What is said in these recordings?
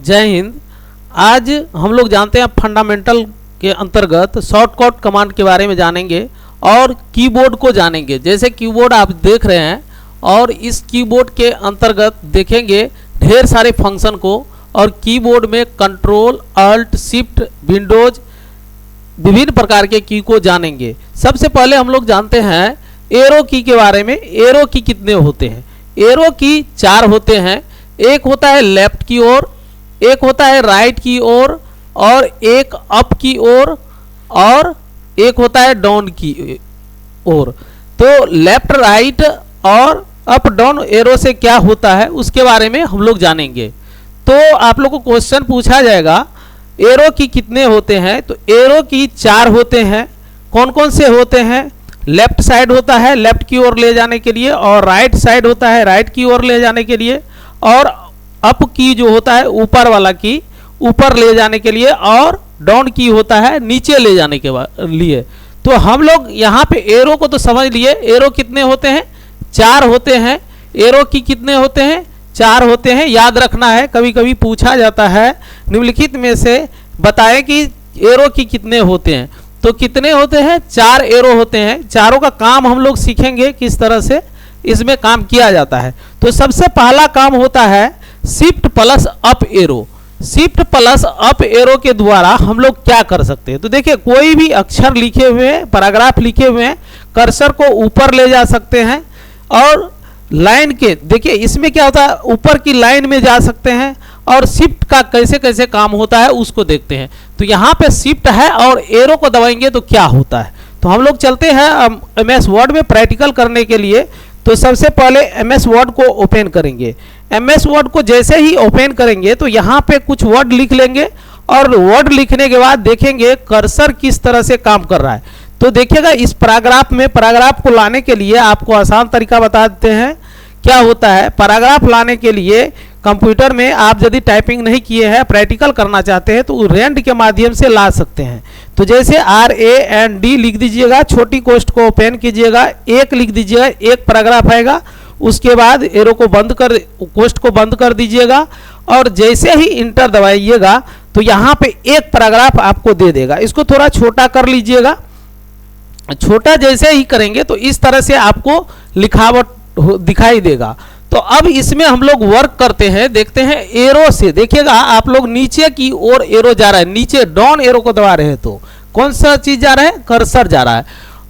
जय हिंद। आज हम लोग जानते हैं फंडामेंटल के अंतर्गत शॉर्टकट कमांड के बारे में जानेंगे और कीबोर्ड को जानेंगे। जैसे कीबोर्ड आप देख रहे हैं और इस कीबोर्ड के अंतर्गत देखेंगे ढेर सारे फंक्शन को, और कीबोर्ड में कंट्रोल अल्ट शिफ्ट विंडोज विभिन्न प्रकार के की को जानेंगे। सबसे पहले हम लोग जानते हैं एरो की के बारे में। एरो की कितने होते हैं? एरो की 4 होते हैं। एक होता है लेफ्ट की ओर, एक होता है राइट की ओर, और एक अप की ओर, और एक होता है डाउन की ओर। तो लेफ्ट राइट और अप डाउन एरो से क्या होता है उसके बारे में हम लोग जानेंगे। तो आप लोग को क्वेश्चन पूछा जाएगा एरो की कितने होते हैं, तो एरो की 4 होते हैं। कौन कौन से होते हैं? लेफ्ट साइड होता है लेफ्ट की ओर ले जाने के लिए, और राइट साइड होता है राइट की ओर ले जाने के लिए, और अप की जो होता है ऊपर वाला की ऊपर ले जाने के लिए, और डाउन की होता है नीचे ले जाने के लिए। तो हम लोग यहाँ पे एरो को तो समझ लिए। एरो कितने होते हैं? 4 होते हैं। एरो की कितने होते हैं? 4 होते हैं। याद रखना है, कभी कभी पूछा जाता है निम्नलिखित में से बताएं कि एरो की कितने होते हैं। तो कितने होते हैं? 4 एरो होते हैं। चारों का काम हम लोग सीखेंगे किस तरह से इसमें काम किया जाता है। तो सबसे पहला काम होता है shift plus up arrow. Shift plus up arrow के द्वारा हम लोग क्या कर सकते हैं? तो देखिए कोई भी अक्षर लिखे हुए हैं, पैराग्राफ लिखे हुए हैं, कर्सर को ऊपर ले जा सकते हैं, और लाइन के देखिए इसमें क्या होता है ऊपर की लाइन में जा सकते हैं, और शिफ्ट का कैसे कैसे काम होता है उसको देखते हैं। तो यहाँ पे शिफ्ट है और एरो को दबाएंगे तो क्या होता है। तो हम लोग चलते हैं MS वर्ड में प्रैक्टिकल करने के लिए। तो सबसे पहले MS वर्ड को ओपन करेंगे। MS वर्ड को जैसे ही ओपन करेंगे तो यहाँ पे कुछ वर्ड लिख लेंगे, और वर्ड लिखने के बाद देखेंगे कर्सर किस तरह से काम कर रहा है। तो देखिएगा इस पैराग्राफ में, पैराग्राफ को लाने के लिए आपको आसान तरीका बता देते हैं क्या होता है। पैराग्राफ लाने के लिए कंप्यूटर में आप यदि टाइपिंग नहीं किए हैं, प्रैक्टिकल करना चाहते हैं, तो रेंड के माध्यम से ला सकते हैं। तो जैसे RAND लिख दीजिएगा, छोटी कोष्ठ को ओपन कीजिएगा, 1 लिख दीजिएगा, एक पैराग्राफ आएगा। उसके बाद एरो को बंद कर, कोष्ठ को बंद कर दीजिएगा, और जैसे ही इंटर दबाइएगा तो यहाँ पे एक पैराग्राफ आपको दे देगा। इसको थोड़ा छोटा कर लीजिएगा। छोटा जैसे ही करेंगे तो इस तरह से आपको लिखावट दिखाई देगा। तो अब इसमें हम लोग वर्क करते हैं, देखते हैं एरो से। देखिएगा आप लोग नीचे की ओर एरो जा रहा है, नीचे डाउन एरो को दबा रहे हैं तो कौन सा चीज जा रहा है? कर्सर जा रहा है।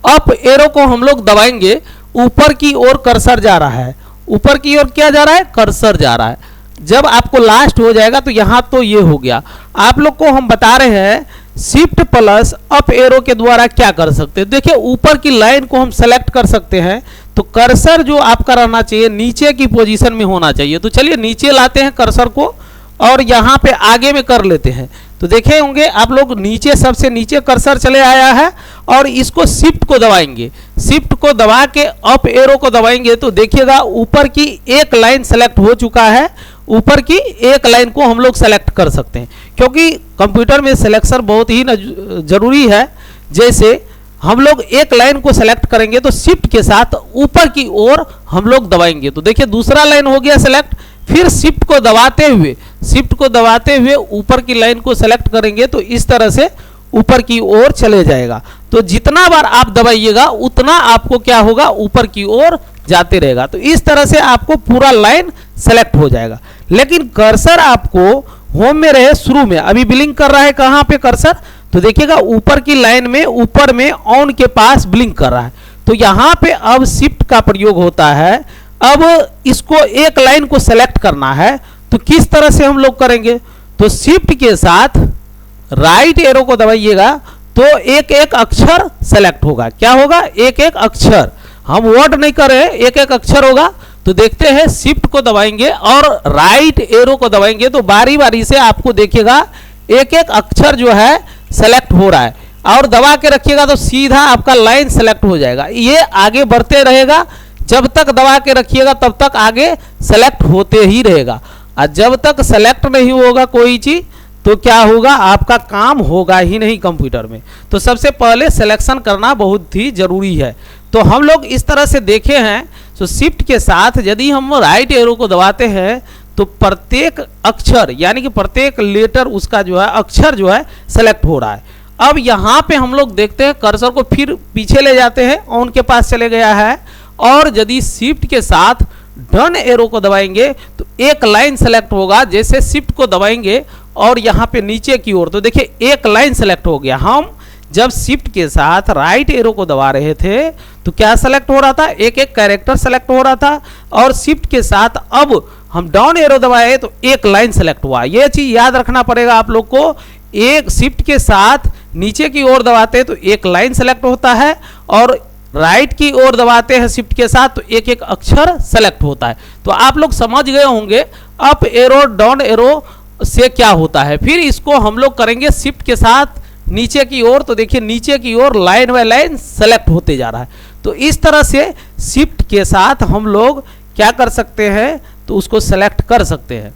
अप एरो को हम लोग दबाएंगे, ऊपर की ओर कर्सर जा रहा है। ऊपर की ओर क्या जा रहा है? कर्सर जा रहा है। जब आपको लास्ट हो जाएगा तो यहां तो ये हो गया। आप लोग को हम बता रहे हैं शिफ्ट प्लस अप एरो के द्वारा क्या कर सकते हैं। देखिए ऊपर की लाइन को हम सेलेक्ट कर सकते हैं, तो कर्सर जो आपका रहना चाहिए नीचे की पोजीशन में होना चाहिए। तो चलिए नीचे लाते हैं कर्सर को, और यहाँ पे आगे में कर लेते हैं। तो देखे होंगे आप लोग नीचे, सबसे नीचे कर्सर चले आया है, और इसको शिफ्ट को दबाएंगे। शिफ्ट को दबा के अप एरो को दबाएंगे तो देखिएगा ऊपर की एक लाइन सेलेक्ट हो चुका है। ऊपर की एक लाइन को हम लोग सेलेक्ट कर सकते हैं, क्योंकि कंप्यूटर में सिलेक्शन बहुत ही जरूरी है। जैसे हम लोग एक लाइन को सेलेक्ट करेंगे तो शिफ्ट के साथ ऊपर की ओर हम लोग दबाएंगे। तो देखिए दूसरा लाइन हो गया सेलेक्ट। फिर शिफ्ट को दबाते हुए ऊपर की लाइन को सेलेक्ट करेंगे तो इस तरह से ऊपर की ओर चले जाएगा। तो जितना बार आप दबाइएगा उतना आपको क्या होगा, ऊपर की ओर जाते रहेगा। तो इस तरह से आपको पूरा लाइन सेलेक्ट हो जाएगा। लेकिन कर्सर आपको होम में रहे, शुरू में अभी ब्लिंक कर रहा है कहाँ पे कर्सर, तो देखिएगा ऊपर की लाइन में ऊपर में ऑन के पास ब्लिंक कर रहा है। तो यहाँ पे अब शिफ्ट का प्रयोग होता है। अब इसको एक लाइन को सेलेक्ट करना है, तो किस तरह से हम लोग करेंगे? तो शिफ्ट के साथ राइट एरो को दबाइएगा तो एक एक अक्षर सेलेक्ट होगा। क्या होगा? एक एक अक्षर। हम वर्ड नहीं कर रहे, एक एक अक्षर होगा। तो देखते हैं शिफ्ट को दबाएंगे और राइट एरो को दबाएंगे तो बारी बारी से आपको देखिएगा एक एक अक्षर जो है सेलेक्ट हो रहा है, और दबा के रखिएगा तो सीधा आपका लाइन सेलेक्ट हो जाएगा। ये आगे बढ़ते रहेगा, जब तक दबा के रखिएगा तब तक आगे सेलेक्ट होते ही रहेगा। और जब तक सेलेक्ट नहीं होगा कोई चीज तो क्या होगा, आपका काम होगा ही नहीं कंप्यूटर में। तो सबसे पहले सिलेक्शन करना बहुत ही जरूरी है। तो हम लोग इस तरह से देखे हैं। तो शिफ्ट के साथ यदि हम राइट एरो को दबाते हैं तो प्रत्येक अक्षर यानी कि प्रत्येक लेटर उसका जो है अक्षर जो है सेलेक्ट हो रहा है। अब यहाँ पे हम लोग देखते हैं कर्सर को फिर पीछे ले जाते हैं, ऑन के पास चले गया है, और यदि शिफ्ट के साथ डन एरो को दबाएंगे तो एक लाइन सेलेक्ट होगा। जैसे शिफ्ट को दबाएंगे और यहाँ पे नीचे की ओर, तो देखिए एक लाइन सेलेक्ट हो गया। हम जब शिफ्ट के साथ राइट एरो को दबा रहे थे तो क्या सेलेक्ट हो रहा था, एक एक कैरेक्टर सेलेक्ट हो रहा था, और शिफ्ट के साथ अब हम डाउन एरो दबाए तो एक लाइन सेलेक्ट हुआ। यह चीज याद रखना पड़ेगा आप लोग को। एक शिफ्ट के साथ नीचे की ओर दबाते हैं तो एक लाइन सेलेक्ट होता है, और राइट की ओर दबाते हैं शिफ्ट के साथ तो एक एक अक्षर सेलेक्ट होता है। तो आप लोग समझ गए होंगे अप एरो डाउन एरो से क्या होता है। फिर इसको हम लोग करेंगे शिफ्ट के साथ नीचे की ओर, तो देखिए नीचे की ओर लाइन बाय लाइन सेलेक्ट होते जा रहा है। तो इस तरह से शिफ्ट के साथ हम लोग क्या कर सकते हैं, तो उसको सेलेक्ट कर सकते हैं।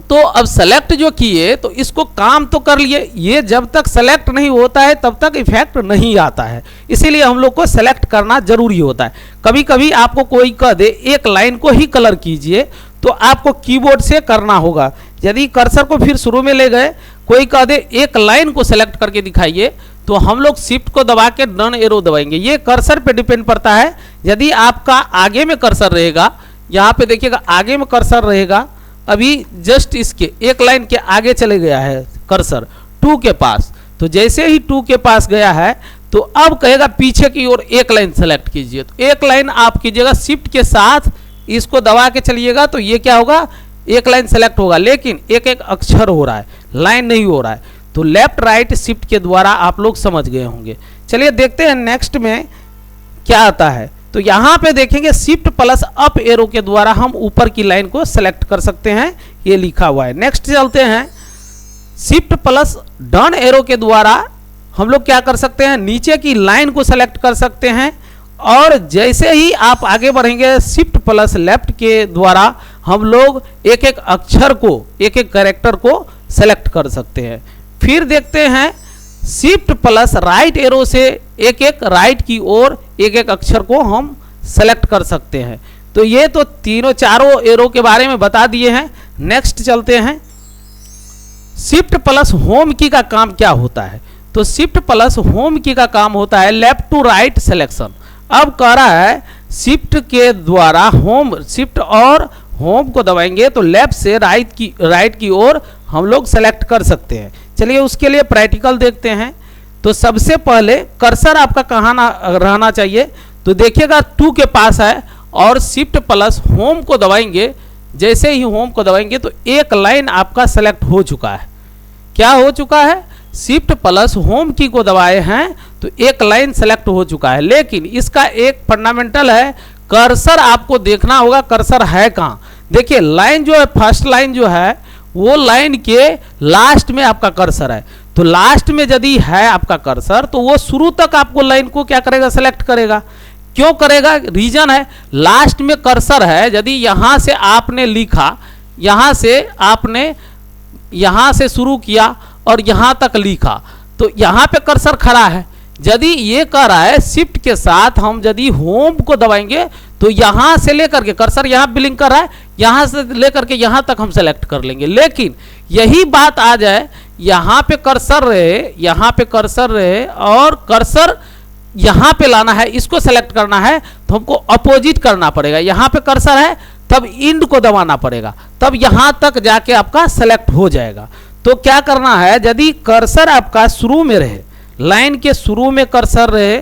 तो अब सेलेक्ट जो किए तो इसको काम तो कर लिए, ये जब तक सेलेक्ट नहीं होता है तब तक इफेक्ट नहीं आता है, इसीलिए हम लोग को सेलेक्ट करना जरूरी होता है। कभी कभी आपको कोई कह दे एक लाइन को ही कलर कीजिए तो आपको कीबोर्ड से करना होगा। यदि कर्सर को फिर शुरू में ले गए, कोई कह दे एक लाइन को सेलेक्ट करके दिखाइए, तो हम लोग शिफ्ट को दबा के डन एरो दबाएंगे। ये कर्सर पे डिपेंड पड़ता है। यदि आपका आगे में कर्सर रहेगा, यहाँ पे देखिएगा आगे में कर्सर रहेगा, अभी जस्ट इसके एक लाइन के आगे चले गया है कर्सर 2 के पास, तो जैसे ही 2 के पास गया है तो अब कहेगा पीछे की ओर एक लाइन सेलेक्ट कीजिए। तो एक लाइन आप कीजिएगा, शिफ्ट के साथ इसको दबा के चलिएगा तो ये क्या होगा, एक लाइन सेलेक्ट होगा, लेकिन एक एक अक्षर हो रहा है, लाइन नहीं हो रहा है। तो लेफ्ट राइट शिफ्ट के द्वारा आप लोग समझ गए होंगे। चलिए देखते हैं नेक्स्ट में क्या आता है। तो यहाँ पे देखेंगे शिफ्ट प्लस अप एरो के द्वारा हम ऊपर की लाइन को सेलेक्ट कर सकते हैं, ये लिखा हुआ है। नेक्स्ट चलते हैं, शिफ्ट प्लस डन एरो के द्वारा हम लोग क्या कर सकते हैं, नीचे की लाइन को सेलेक्ट कर सकते हैं, और जैसे ही आप आगे बढ़ेंगे शिफ्ट प्लस लेफ्ट के द्वारा हम लोग एक एक अक्षर को, एक एक कैरेक्टर को सेलेक्ट कर सकते हैं। फिर देखते हैं शिफ्ट प्लस राइट एरो से एक एक राइट की ओर एक एक अक्षर को हम सेलेक्ट कर सकते हैं। तो ये तो तीनों चारों एरो के बारे में बता दिए हैं। नेक्स्ट चलते हैं, शिफ्ट प्लस होम की का काम क्या होता है। तो शिफ्ट प्लस होम की का काम होता है लेफ्ट टू राइट सिलेक्शन। अब कह रहा है शिफ्ट के द्वारा होम, शिफ्ट और होम को दबाएंगे तो लेफ्ट से राइट की ओर हम लोग सेलेक्ट कर सकते हैं। चलिए उसके लिए प्रैक्टिकल देखते हैं। तो सबसे पहले कर्सर आपका कहाँ रहना चाहिए, तो देखिएगा 2 के पास है, और शिफ्ट प्लस होम को दबाएंगे। जैसे ही होम को दबाएंगे तो एक लाइन आपका सेलेक्ट हो चुका है। क्या हो चुका है, शिफ्ट प्लस होम की को दबाए हैं तो एक लाइन सेलेक्ट हो चुका है। लेकिन इसका एक फंडामेंटल है, कर्सर आपको देखना होगा कर्सर है कहाँ। देखिए लाइन जो है, फर्स्ट लाइन जो है वो लाइन के लास्ट में आपका कर्सर है। तो लास्ट में यदि है आपका कर्सर तो वो शुरू तक आपको लाइन को क्या करेगा, सेलेक्ट करेगा। क्यों करेगा, रीजन है लास्ट में कर्सर है। यदि यहाँ से आपने लिखा, यहाँ से शुरू किया और यहाँ तक लिखा, तो यहाँ पे कर्सर खड़ा है। यदि ये कह रहा है शिफ्ट के साथ हम यदि होम को दबाएंगे तो यहाँ से लेकर के कर्सर यहाँ ब्लिंक कर रहा है, यहाँ से लेकर के यहाँ तक हम सेलेक्ट कर लेंगे। लेकिन यही बात आ जाए यहाँ पे कर्सर रहे, यहाँ पे कर्सर रहे और कर्सर यहाँ पे लाना है, इसको सेलेक्ट करना है तो हमको अपोजिट करना पड़ेगा। यहाँ पे कर्सर है तब इंड को दबाना पड़ेगा, तब यहाँ तक जाके आपका सेलेक्ट हो जाएगा। तो क्या करना है, यदि कर्सर आपका शुरू में रहे, लाइन के शुरू में कर्सर रहे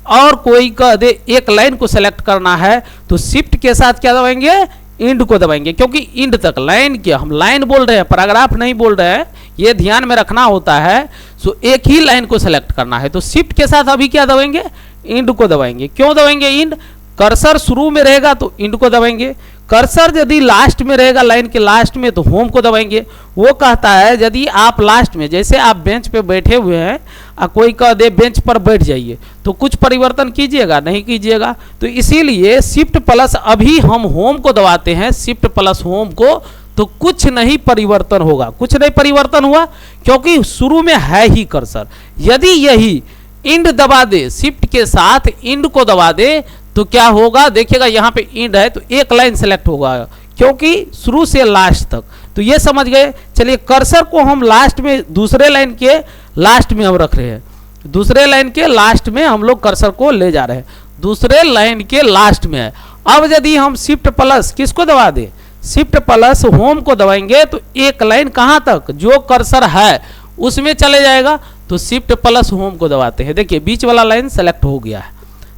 और कोई कह दे एक लाइन को सेलेक्ट करना है तो शिफ्ट के साथ क्या दबाएंगे, इंड को दबाएंगे। क्योंकि इंड तक लाइन के, हम लाइन बोल रहे हैं, पैराग्राफ नहीं बोल रहे हैं, ये ध्यान में रखना होता है। सो एक ही लाइन को सेलेक्ट करना है तो शिफ्ट के साथ अभी क्या दबाएंगे, इंड को दबाएंगे। क्यों दबाएंगे इंड, कर्सर शुरू में रहेगा तो इंड को दबाएंगे, कर्सर यदि लास्ट में रहेगा लाइन के लास्ट में तो होम को दबाएंगे। वो कहता है यदि आप लास्ट में, जैसे आप बेंच पे बैठे हुए हैं और कोई कह दे बेंच पर बैठ जाइए तो कुछ परिवर्तन कीजिएगा, नहीं कीजिएगा। तो इसीलिए शिफ्ट प्लस अभी हम होम को दबाते हैं, शिफ्ट प्लस होम को, तो कुछ नहीं परिवर्तन होगा, कुछ नहीं परिवर्तन हुआ क्योंकि शुरू में है ही कर्सर। यदि यही इंड दबा दे, शिफ्ट के साथ इंड को दबा दे तो क्या होगा, देखिएगा यहाँ पे इंड है तो एक लाइन सेलेक्ट होगा। क्योंकि शुरू से लास्ट तक। तो ये समझ गए। चलिए कर्सर को हम लास्ट में, दूसरे लाइन के लास्ट में हम रख रहे हैं, दूसरे लाइन के लास्ट में हम लोग कर्सर को ले जा रहे हैं, दूसरे लाइन के लास्ट में है। अब यदि हम शिफ्ट प्लस किसको दबा दें, शिफ्ट प्लस होम को दबाएंगे तो एक लाइन कहाँ तक, जो कर्सर है उसमें चले जाएगा। तो शिफ्ट प्लस होम को दबाते हैं, देखिए बीच वाला लाइन सेलेक्ट हो गया है।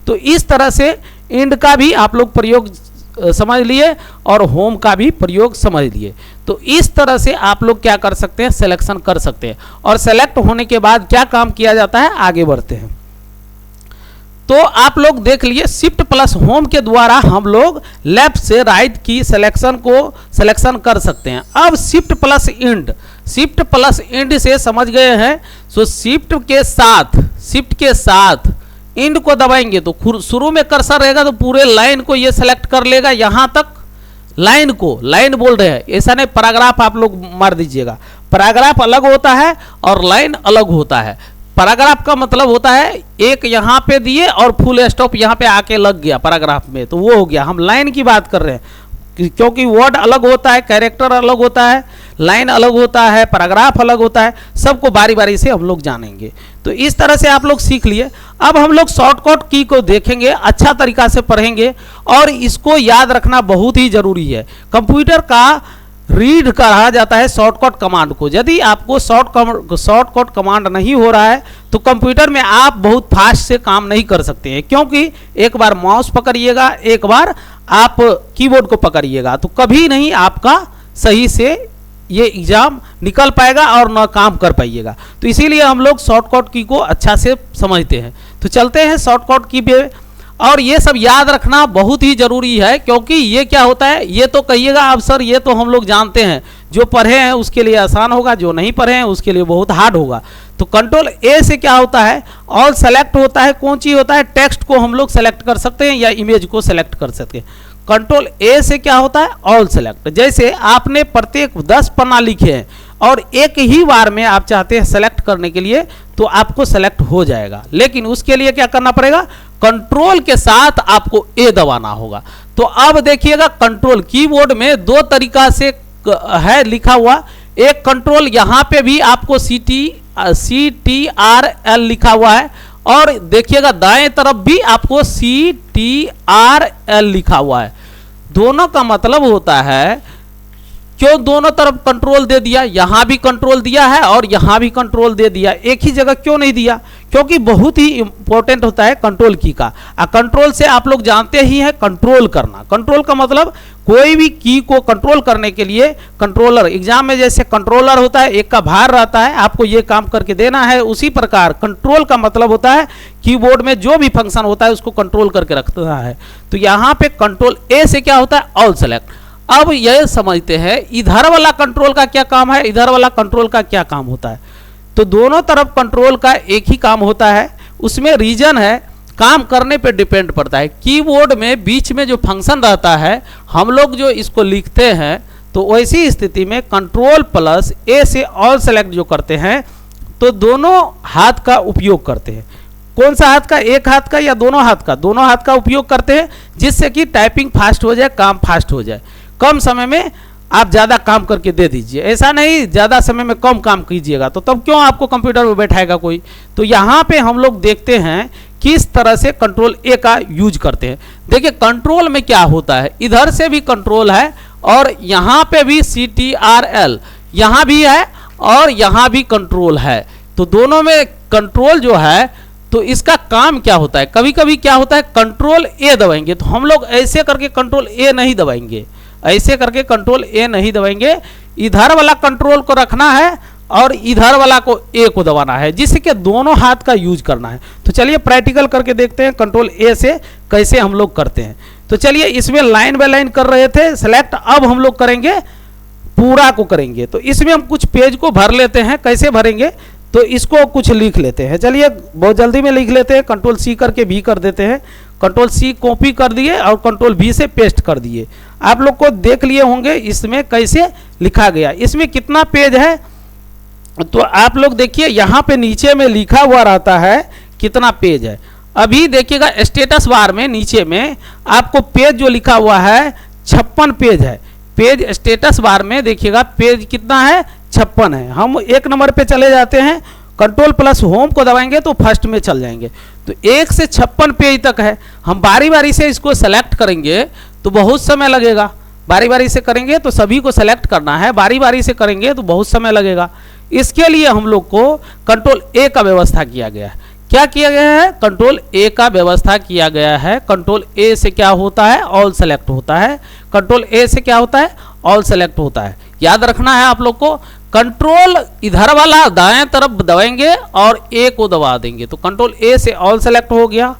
तो इस तरह से एंड का भी आप लोग प्रयोग समझ लिए और होम का भी प्रयोग समझ लिए। तो इस तरह से आप लोग क्या कर सकते हैं, सिलेक्शन कर सकते हैं। और सेलेक्ट होने के बाद क्या काम किया जाता है, आगे बढ़ते हैं। तो आप लोग देख लिए शिफ्ट प्लस होम के द्वारा हम लोग लेफ्ट से राइट की सिलेक्शन को सिलेक्शन कर सकते हैं। अब shift plus end, shift plus end से समझ गए हैं। सो शिफ्ट के साथ इंड को दबाएंगे तो शुरू में कर्सर रहेगा तो पूरे लाइन को ये सेलेक्ट कर लेगा, यहां तक लाइन को, लाइन बोल रहे हैं, ऐसा नहीं पैराग्राफ आप लोग मार दीजिएगा। पैराग्राफ अलग होता है और लाइन अलग होता है। पैराग्राफ का मतलब होता है एक यहाँ पे दिए और फुल स्टॉप यहाँ पे आके लग गया पैराग्राफ में, तो वो हो गया। हम लाइन की बात कर रहे हैं क्योंकि वर्ड अलग होता है, कैरेक्टर अलग होता है, लाइन अलग होता है, पैराग्राफ अलग होता है, सबको बारी बारी से हम लोग जानेंगे। तो इस तरह से आप लोग सीख लिए। अब हम लोग शॉर्टकट की को देखेंगे, अच्छा तरीका से पढ़ेंगे और इसको याद रखना बहुत ही जरूरी है। कंप्यूटर का रीड कहा जाता है शॉर्टकट कमांड को। यदि आपको शॉर्टकट कमांड नहीं हो रहा है तो कंप्यूटर में आप बहुत फास्ट से काम नहीं कर सकते हैं, क्योंकि एक बार माउस पकड़िएगा, एक बार आप कीबोर्ड को पकड़िएगा तो कभी नहीं आपका सही से ये एग्जाम निकल पाएगा और ना काम कर पाइएगा। तो इसीलिए हम लोग शॉर्टकट की को अच्छा से समझते हैं। तो चलते हैं शॉर्टकट की पे। और ये सब याद रखना बहुत ही जरूरी है, क्योंकि ये क्या होता है, ये तो कहिएगा अब सर ये तो हम लोग जानते हैं, जो पढ़े हैं उसके लिए आसान होगा, जो नहीं पढ़े हैं उसके लिए बहुत हार्ड होगा। तो कंट्रोल ए से क्या होता है, ऑल सेलेक्ट होता है। कौन चीज होता है, टेक्स्ट को हम लोग सेलेक्ट कर सकते हैं या इमेज को सेलेक्ट कर सकते हैं। कंट्रोल ए से क्या होता है, ऑल सेलेक्ट। जैसे आपने प्रत्येक 10 पन्ना लिखे हैं और एक ही बार में आप चाहते हैं सेलेक्ट करने के लिए, तो आपको सेलेक्ट हो जाएगा। लेकिन उसके लिए क्या करना पड़ेगा, कंट्रोल के साथ आपको ए दबाना होगा। तो अब देखिएगा कंट्रोल कीबोर्ड में दो तरीका से है लिखा हुआ। एक कंट्रोल यहाँ पे भी आपको CTRL लिखा हुआ है और देखिएगा दाएं तरफ भी आपको CTRL लिखा हुआ है। दोनों का मतलब होता है, क्यों दोनों तरफ कंट्रोल दे दिया, यहां भी कंट्रोल दिया है और यहां भी कंट्रोल दे दिया, एक ही जगह क्यों नहीं दिया, क्योंकि बहुत ही इंपॉर्टेंट होता है कंट्रोल की का। कंट्रोल से आप लोग जानते ही हैं कंट्रोल करना। कंट्रोल का मतलब कोई भी की को कंट्रोल करने के लिए कंट्रोलर, एग्जाम में जैसे कंट्रोलर होता है, एक का भार रहता है, आपको ये काम करके देना है, उसी प्रकार कंट्रोल का मतलब होता है कीबोर्ड में जो भी फंक्शन होता है उसको कंट्रोल करके रखना है। तो यहाँ पे कंट्रोल ए से क्या होता है, ऑल सेलेक्ट। अब यह समझते हैं इधर वाला कंट्रोल का क्या काम है, इधर वाला कंट्रोल का क्या काम होता है। तो दोनों तरफ कंट्रोल का एक ही काम होता है, उसमें रीजन है, काम करने पे डिपेंड पड़ता है। कीबोर्ड में बीच में जो फंक्शन रहता है, हम लोग जो इसको लिखते हैं, तो वैसी स्थिति में कंट्रोल प्लस ए से ऑल सेलेक्ट जो करते हैं तो दोनों हाथ का उपयोग करते हैं। कौन सा हाथ का, एक हाथ का या दोनों हाथ का, दोनों हाथ का उपयोग करते हैं, जिससे कि टाइपिंग फास्ट हो जाए, काम फास्ट हो जाए। कम समय में आप ज़्यादा काम करके दे दीजिए, ऐसा नहीं ज़्यादा समय में कम काम कीजिएगा तो तब क्यों आपको कंप्यूटर में बैठाएगा कोई। तो यहाँ पे हम लोग देखते हैं किस तरह से कंट्रोल ए का यूज करते हैं। देखिए कंट्रोल में क्या होता है, इधर से भी कंट्रोल है और यहाँ पे भी CTRL, यहाँ भी है और यहाँ भी कंट्रोल है। तो दोनों में कंट्रोल जो है, तो इसका काम क्या होता है, कभी कभी क्या होता है कंट्रोल ए दबाएंगे तो हम लोग ऐसे करके कंट्रोल ए नहीं दबाएंगे, ऐसे करके कंट्रोल ए नहीं दबाएंगे, इधर वाला कंट्रोल को रखना है और इधर वाला को ए को दबाना है, जिससे दोनों हाथ का यूज करना है। तो चलिए प्रैक्टिकल करके देखते हैं कंट्रोल ए से कैसे हम लोग करते हैं। तो चलिए इसमें लाइन बाय लाइन कर रहे थे सेलेक्ट, अब हम लोग करेंगे पूरा को करेंगे। तो इसमें हम कुछ पेज को भर लेते हैं, कैसे भरेंगे तो इसको कुछ लिख लेते हैं। चलिए बहुत जल्दी में लिख लेते हैं, कंट्रोल सी करके भी कर देते हैं, कंट्रोल सी कॉपी कर दिए और कंट्रोल भी से पेस्ट कर दिए। आप लोग को देख लिए होंगे इसमें कैसे लिखा गया। इसमें कितना पेज है तो आप लोग देखिए यहाँ पे नीचे में लिखा हुआ रहता है कितना पेज है। अभी देखिएगा स्टेटस बार में नीचे में आपको पेज जो लिखा हुआ है 56 पेज है। पेज स्टेटस बार में देखिएगा पेज कितना है, 56 है। हम 1 नंबर पे चले जाते हैं, कंट्रोल प्लस होम को दबाएंगे तो फर्स्ट में चल जाएंगे। तो 1 से 56 पेज तक है। हम बारी बारी से इसको सेलेक्ट करेंगे तो बहुत समय लगेगा। बारी बारी से करेंगे तो सभी को सेलेक्ट करना है, बारी बारी से करेंगे तो बहुत समय लगेगा। इसके लिए हम लोग को कंट्रोल ए का व्यवस्था किया गया है। क्या किया गया है, कंट्रोल ए का व्यवस्था किया गया है। कंट्रोल ए से क्या होता है, ऑल सेलेक्ट होता है। कंट्रोल ए से क्या होता है, ऑल सेलेक्ट होता है। याद रखना है आप लोग को, कंट्रोल इधर वाला दाएं तरफ दबाएंगे और ए को दबा देंगे तो कंट्रोल ए से ऑल सेलेक्ट हो गया।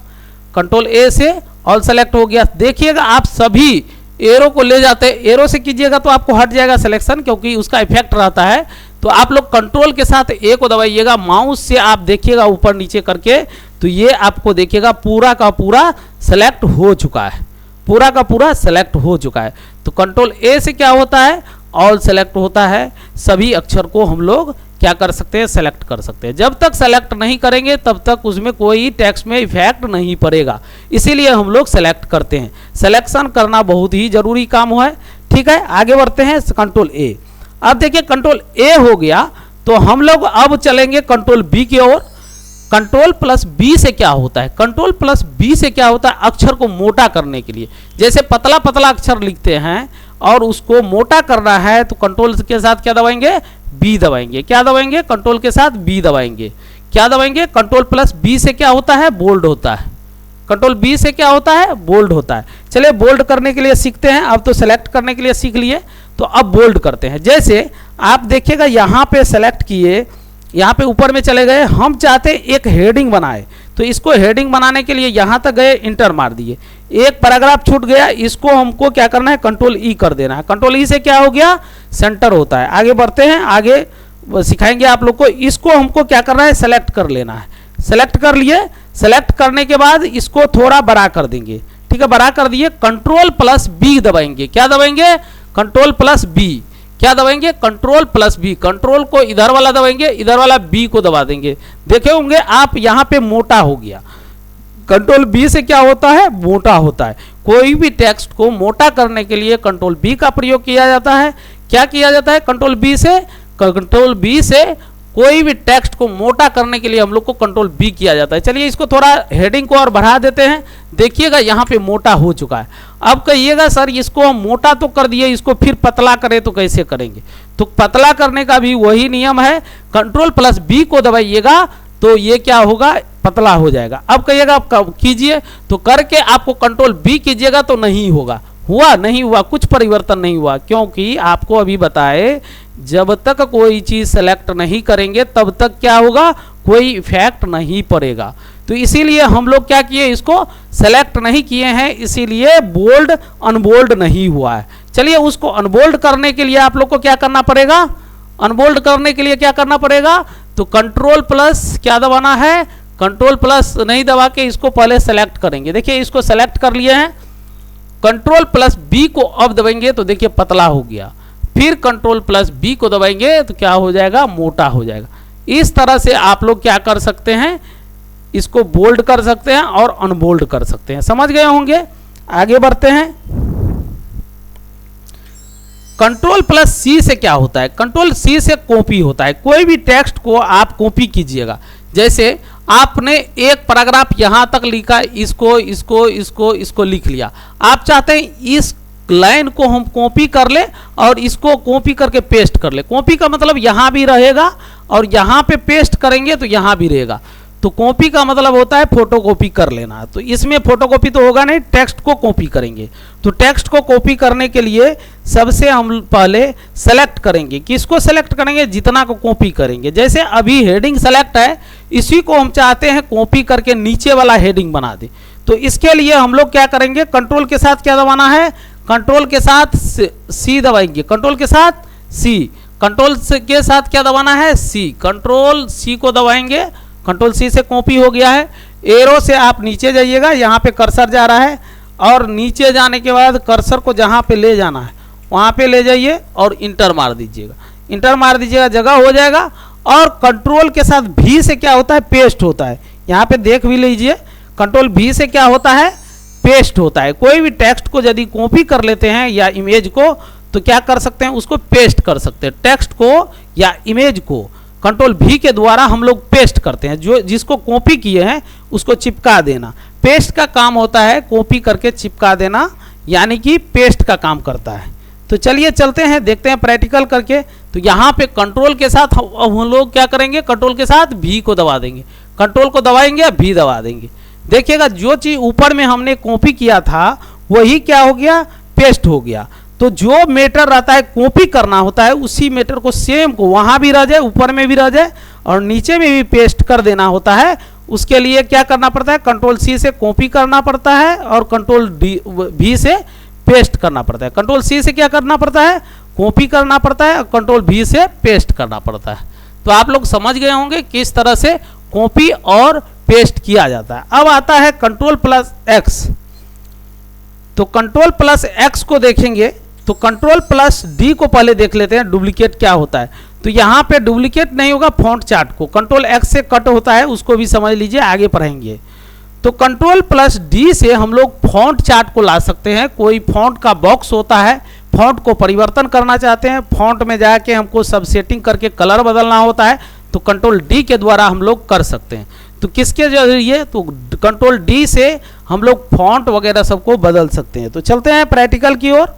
कंट्रोल ए से ऑल सेलेक्ट हो गया। देखिएगा आप सभी एरो को ले जाते, एरो से कीजिएगा तो आपको हट जाएगा सिलेक्शन, क्योंकि उसका इफेक्ट रहता है। तो आप लोग कंट्रोल के साथ ए को दबाइएगा, माउस से आप देखिएगा ऊपर नीचे करके, तो ये आपको देखिएगा पूरा का पूरा सेलेक्ट हो चुका है, पूरा का पूरा सेलेक्ट हो चुका है। तो कंट्रोल ए से क्या होता है, ऑल सेलेक्ट होता है। सभी अक्षर को हम लोग क्या कर सकते हैं, सेलेक्ट कर सकते हैं। जब तक सेलेक्ट नहीं करेंगे तब तक उसमें कोई टेक्स्ट में इफेक्ट नहीं पड़ेगा, इसीलिए हम लोग सेलेक्ट करते हैं। सिलेक्शन करना बहुत ही जरूरी काम है। ठीक है, आगे बढ़ते हैं कंट्रोल ए। अब देखिए कंट्रोल ए हो गया तो हम लोग अब चलेंगे कंट्रोल बी की ओर। कंट्रोल प्लस बी से क्या होता है, कंट्रोल प्लस बी से क्या होता है, अक्षर को मोटा करने के लिए। जैसे पतला पतला अक्षर लिखते हैं और उसको मोटा करना है तो कंट्रोल के साथ क्या दबाएंगे, बी दबाएंगे। क्या दबाएंगे, कंट्रोल के साथ बी दबाएंगे। क्या दबाएंगे, कंट्रोल प्लस बी से क्या होता है, बोल्ड होता है। कंट्रोल बी से क्या होता है, बोल्ड होता है। चलिए बोल्ड करने के लिए सीखते हैं। अब तो सेलेक्ट करने के लिए सीख लिए, तो अब बोल्ड करते हैं। जैसे आप देखिएगा यहाँ पे सेलेक्ट किए, यहाँ पे ऊपर में चले गए, हम चाहते हैं एक हेडिंग बनाए, तो इसको हेडिंग बनाने के लिए यहाँ तक गए, इंटर मार दिए, एक पैराग्राफ छूट गया, इसको हमको क्या करना है, कंट्रोल ई कर देना है। कंट्रोल ई से क्या हो गया, सेंटर होता है। आगे बढ़ते हैं, आगे सिखाएंगे आप लोग को। इसको हमको क्या करना है, सेलेक्ट कर लेना है। सेलेक्ट कर लिए, सेलेक्ट करने के बाद इसको थोड़ा बड़ा कर देंगे। ठीक है, बड़ा कर दिए, कंट्रोल प्लस बी दबाएंगे। क्या दबाएंगे, कंट्रोल प्लस बी। क्या दबाएंगे, कंट्रोल प्लस बी। कंट्रोल को इधर वाला दबाएंगे, इधर वाला बी को दबा देंगे। देखे होंगे आप यहाँ पे मोटा हो गया। कंट्रोल बी से क्या होता है, मोटा होता है। कोई भी टेक्स्ट को मोटा करने के लिए कंट्रोल बी का प्रयोग किया जाता है। क्या किया जाता है, कंट्रोल बी से, कंट्रोल बी से कोई भी टेक्स्ट को मोटा करने के लिए हम लोग को कंट्रोल बी किया जाता है। चलिए इसको थोड़ा हेडिंग को और बढ़ा देते हैं। देखिएगा यहाँ पे मोटा हो चुका है। अब कहिएगा सर इसको हम मोटा तो कर दिए, इसको फिर पतला करें तो कैसे करेंगे। तो पतला करने का भी वही नियम है, कंट्रोल प्लस बी को दबाइएगा तो ये क्या होगा, पतला हो जाएगा। अब कहिएगा आप कीजिए, तो करके आपको कंट्रोल बी कीजिएगा तो नहीं होगा। हुआ नहीं हुआ, कुछ परिवर्तन नहीं हुआ, क्योंकि आपको अभी बताए जब तक कोई चीज सेलेक्ट नहीं करेंगे तब तक क्या होगा, कोई इफेक्ट नहीं पड़ेगा। तो इसीलिए हम लोग क्या किए, इसको सेलेक्ट नहीं किए हैं, इसीलिए बोल्ड अनबोल्ड नहीं हुआ है। चलिए उसको अनबोल्ड करने के लिए आप लोग को क्या करना पड़ेगा, अनबोल्ड करने के लिए क्या करना पड़ेगा, तो कंट्रोल प्लस क्या दबाना है, कंट्रोल प्लस नहीं दबा के इसको पहले सेलेक्ट करेंगे। देखिए इसको सेलेक्ट कर लिए हैं, कंट्रोल प्लस बी को अब दबाएंगे तो देखिए पतला हो गया। फिर कंट्रोल प्लस बी को दबाएंगे तो क्या हो जाएगा, मोटा हो जाएगा। इस तरह से आप लोग क्या कर सकते हैं, इसको बोल्ड कर सकते हैं और अनबोल्ड कर सकते हैं। समझ गए होंगे। आगे बढ़ते हैं। कंट्रोल प्लस सी से क्या होता है, कंट्रोल सी से कॉपी होता है। कोई भी टेक्स्ट को आप कॉपी कीजिएगा। जैसे आपने एक पैराग्राफ यहां तक लिखा, इसको इसको इसको इसको लिख लिया, आप चाहते हैं इस लाइन को हम कॉपी कर ले और इसको कॉपी करके पेस्ट कर ले। कॉपी का मतलब यहां भी रहेगा और यहां पे पेस्ट करेंगे तो यहां भी रहेगा। तो कॉपी का मतलब होता है फोटोकॉपी कर लेना। तो इसमें फोटोकॉपी तो होगा नहीं, टेक्स्ट को कॉपी करेंगे। तो टेक्स्ट को कॉपी करने के लिए सबसे हम पहले सेलेक्ट करेंगे। किसको सेलेक्ट करेंगे, जितना को कॉपी करेंगे। जैसे अभी हेडिंग सेलेक्ट है, इसी को हम चाहते हैं कॉपी करके नीचे वाला हेडिंग बना दे। तो इसके लिए हम लोग क्या करेंगे, कंट्रोल के साथ क्या दबाना है, कंट्रोल के साथ सी दबाएंगे। कंट्रोल के साथ सी, कंट्रोल के साथ क्या दबाना है, सी। कंट्रोल सी को दबाएंगे, कंट्रोल सी से कॉपी हो गया है। एरो से आप नीचे जाइएगा, यहाँ पे कर्सर जा रहा है और नीचे जाने के बाद कर्सर को जहाँ पे ले जाना है वहाँ पे ले जाइए और इंटर मार दीजिएगा। इंटर मार दीजिएगा, जगह हो जाएगा। और कंट्रोल के साथ भी से क्या होता है, पेस्ट होता है। यहाँ पे देख भी लीजिए, कंट्रोल भी से क्या होता है, पेस्ट होता है। कोई भी टेक्स्ट को यदि कॉपी कर लेते हैं या इमेज को, तो क्या कर सकते हैं, उसको पेस्ट कर सकते हैं। टेक्स्ट को या इमेज को कंट्रोल V के द्वारा हम लोग पेस्ट करते हैं। जो जिसको कॉपी किए हैं उसको चिपका देना। पेस्ट का काम होता है कॉपी करके चिपका देना, यानी कि पेस्ट का काम करता है। तो चलिए चलते हैं, देखते हैं प्रैक्टिकल करके। तो यहाँ पे कंट्रोल के साथ हम लोग क्या करेंगे, कंट्रोल के साथ V को दबा देंगे, कंट्रोल को दबाएंगे, V दबा देंगे। देखिएगा जो चीज़ ऊपर में हमने कॉपी किया था वही क्या हो गया, पेस्ट हो गया। तो जो मैटर रहता है कॉपी करना होता है, उसी मैटर को सेम को वहाँ भी रह जाए, ऊपर में भी रह जाए और नीचे में भी पेस्ट कर देना होता है। उसके लिए क्या करना पड़ता है, कंट्रोल C से कॉपी करना पड़ता है और कंट्रोल V से पेस्ट करना पड़ता है। कंट्रोल C से क्या करना पड़ता है, कॉपी करना पड़ता है और कंट्रोल V से पेस्ट करना पड़ता है। तो आप लोग समझ गए होंगे किस तरह से कॉपी और पेस्ट किया जाता है। अब आता है कंट्रोल प्लस X। तो कंट्रोल प्लस X को देखेंगे तो कंट्रोल प्लस D को पहले देख लेते हैं डुप्लीकेट क्या होता है। तो यहाँ पे डुप्लीकेट नहीं होगा, फॉन्ट चार्ट को कंट्रोल X से कट होता है, उसको भी समझ लीजिए, आगे पढ़ेंगे। तो कंट्रोल प्लस D से हम लोग फॉन्ट चार्ट को ला सकते हैं। कोई फॉन्ट का बॉक्स होता है, फॉन्ट को परिवर्तन करना चाहते हैं, फॉन्ट में जाके हमको सब सेटिंग करके कलर बदलना होता है, तो कंट्रोल D के द्वारा हम लोग कर सकते हैं। तो किसके जरिए, तो कंट्रोल D से हम लोग फॉन्ट वगैरह सबको बदल सकते हैं। तो चलते हैं प्रैक्टिकल की ओर।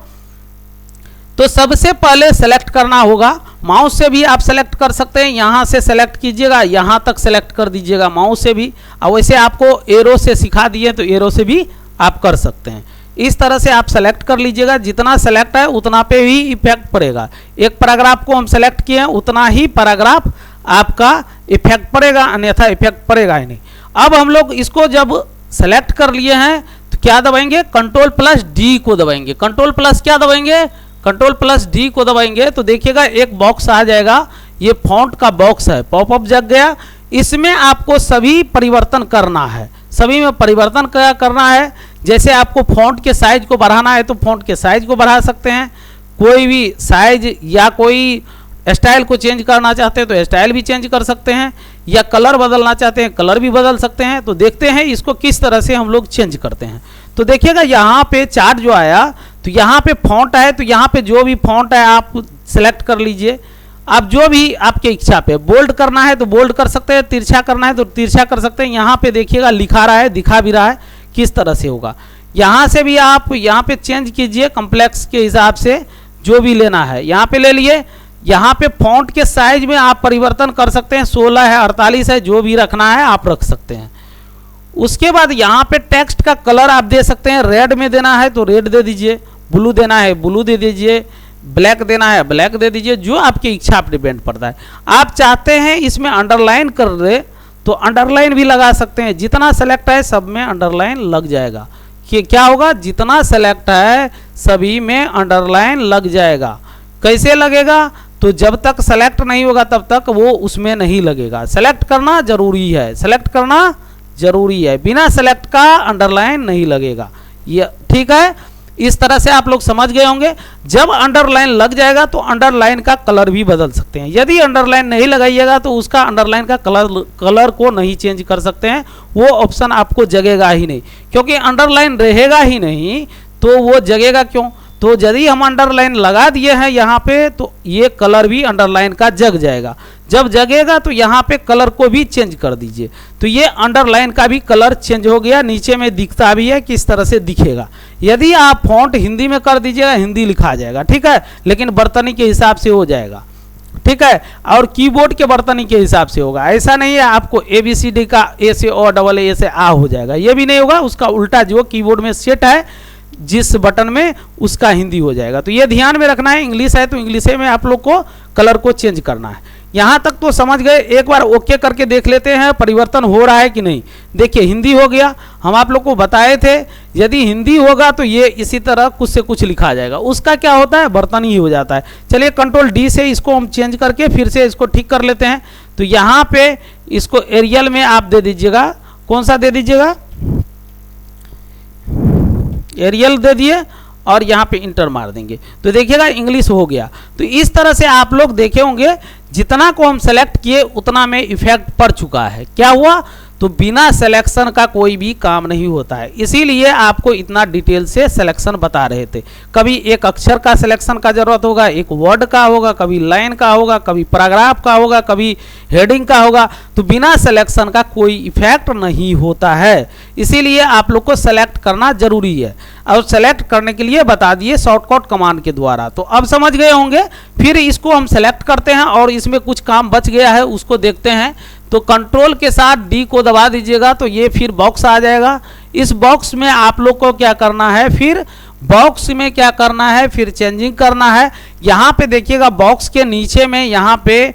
तो सबसे पहले सेलेक्ट करना होगा, माउस से भी आप सेलेक्ट कर सकते हैं, यहाँ से सेलेक्ट कीजिएगा, यहाँ तक सेलेक्ट कर दीजिएगा माउस से भी। और वैसे आपको एरो से सिखा दिए तो एरो से भी आप कर सकते हैं। इस तरह से आप सेलेक्ट कर लीजिएगा, जितना सेलेक्ट है उतना पे ही इफेक्ट पड़ेगा। एक पैराग्राफ को हम सेलेक्ट किए हैं उतना ही पैराग्राफ आपका इफेक्ट पड़ेगा, अन्यथा इफेक्ट पड़ेगा ही नहीं। अब हम लोग इसको जब सेलेक्ट कर लिए हैं तो क्या दबाएंगे, कंट्रोल प्लस D को दबाएंगे। कंट्रोल प्लस क्या दबाएंगे, कंट्रोल प्लस D को दबाएंगे तो देखिएगा एक बॉक्स आ जाएगा, ये फॉन्ट का बॉक्स है, पॉपअप जग गया। इसमें आपको सभी परिवर्तन करना है, सभी में परिवर्तन क्या करना है। जैसे आपको फॉन्ट के साइज को बढ़ाना है तो फॉन्ट के साइज को बढ़ा सकते हैं, कोई भी साइज या कोई स्टाइल को चेंज करना चाहते हैं तो स्टाइल भी चेंज कर सकते हैं, या कलर बदलना चाहते हैं कलर भी बदल सकते हैं। तो देखते हैं इसको किस तरह से हम लोग चेंज करते हैं। तो देखिएगा यहाँ पे चार्ट जो आया तो यहाँ पे फॉन्ट है, तो यहाँ पे जो भी फॉन्ट है आप सेलेक्ट कर लीजिए। आप जो भी आपके इच्छा पे, बोल्ड करना है तो बोल्ड कर सकते हैं, तिरछा करना है तो तिरछा कर सकते हैं। यहाँ पे देखिएगा लिखा रहा है, दिखा भी रहा है किस तरह से होगा। यहाँ से भी आप यहाँ पे चेंज कीजिए, कम्प्लेक्स के हिसाब से जो भी लेना है यहाँ पे ले लिए। यहाँ पे फॉन्ट के साइज में आप परिवर्तन कर सकते हैं, 16 है 48 है, जो भी रखना है आप रख सकते हैं। उसके बाद यहाँ पे टेक्स्ट का कलर आप दे सकते हैं, रेड में देना है तो रेड दे दीजिए, ब्लू देना है ब्लू दे दीजिए, ब्लैक देना है ब्लैक दे दीजिए, जो आपकी इच्छा पर डिपेंड पड़ता है। आप चाहते हैं इसमें अंडरलाइन कर दे तो अंडरलाइन भी लगा सकते हैं, जितना सेलेक्ट है सब में अंडरलाइन लग जाएगा। कि क्या होगा, जितना सेलेक्ट है सभी में अंडरलाइन लग जाएगा। कैसे लगेगा, तो जब तक सेलेक्ट नहीं होगा तब तक वो उसमें नहीं लगेगा। सेलेक्ट करना जरूरी है, सेलेक्ट करना जरूरी है, बिना सेलेक्ट का अंडरलाइन नहीं लगेगा। ये ठीक है, इस तरह से आप लोग समझ गए होंगे। जब अंडरलाइन लग जाएगा तो अंडरलाइन का कलर भी बदल सकते हैं। यदि अंडरलाइन नहीं लगाइएगा तो उसका अंडरलाइन का कलर को नहीं चेंज कर सकते हैं, वो ऑप्शन आपको जगेगा ही नहीं, क्योंकि अंडरलाइन रहेगा ही नहीं तो वो जगेगा क्यों। तो यदि हम अंडरलाइन लगा दिए हैं यहाँ पे तो ये कलर भी अंडरलाइन का जग जाएगा। जब जगेगा तो यहाँ पे कलर को भी चेंज कर दीजिए, तो ये अंडरलाइन का भी कलर चेंज हो गया, नीचे में दिखता भी है किस तरह से दिखेगा। यदि आप फॉन्ट हिंदी में कर दीजिएगा हिंदी लिखा जाएगा, ठीक है, लेकिन बर्तनी के हिसाब से हो जाएगा, ठीक है, और कीबोर्ड के बर्तनी के हिसाब से होगा। ऐसा नहीं है आपको ABCD का A से O डबल A से A हो जाएगा, ये भी नहीं होगा। उसका उल्टा जो कीबोर्ड में सेट है जिस बटन में उसका हिंदी हो जाएगा। तो ये ध्यान में रखना है, इंग्लिश है तो इंग्लिश में आप लोग को कलर को चेंज करना है। यहाँ तक तो समझ गए। एक बार ओके करके देख लेते हैं परिवर्तन हो रहा है कि नहीं। देखिए हिंदी हो गया, हम आप लोग को बताए थे यदि हिंदी होगा तो ये इसी तरह कुछ से कुछ लिखा जाएगा, उसका क्या होता है बर्तनी ही हो जाता है। चलिए कंट्रोल D से इसको हम चेंज करके फिर से इसको ठीक कर लेते हैं। तो यहाँ पे इसको एरियल में आप दे दीजिएगा, कौन सा दे दीजिएगा, एरियल दे दिए और यहाँ पे इंटर मार देंगे तो देखिएगा इंग्लिश हो गया। तो इस तरह से आप लोग देखे होंगे जितना को हम सेलेक्ट किए उतना में इफेक्ट पड़ चुका है। क्या हुआ, तो बिना सिलेक्शन का कोई भी काम नहीं होता है। इसीलिए आपको इतना डिटेल से सिलेक्शन बता रहे थे। कभी एक अक्षर का सिलेक्शन का जरूरत होगा, एक वर्ड का होगा, कभी लाइन का होगा, कभी पैराग्राफ का होगा, कभी हेडिंग का होगा। तो बिना सिलेक्शन का कोई इफेक्ट नहीं होता है, इसीलिए आप लोग को सेलेक्ट करना जरूरी है। और सेलेक्ट करने के लिए बता दिए शॉर्टकट कमांड के द्वारा। तो अब समझ गए होंगे। फिर इसको हम सेलेक्ट करते हैं और इसमें कुछ काम बच गया है उसको देखते हैं। तो कंट्रोल के साथ डी को दबा दीजिएगा तो ये फिर बॉक्स आ जाएगा। इस बॉक्स में आप लोग को क्या करना है, फिर बॉक्स में क्या करना है, फिर चेंजिंग करना है। यहाँ पे देखिएगा बॉक्स के नीचे में यहाँ पे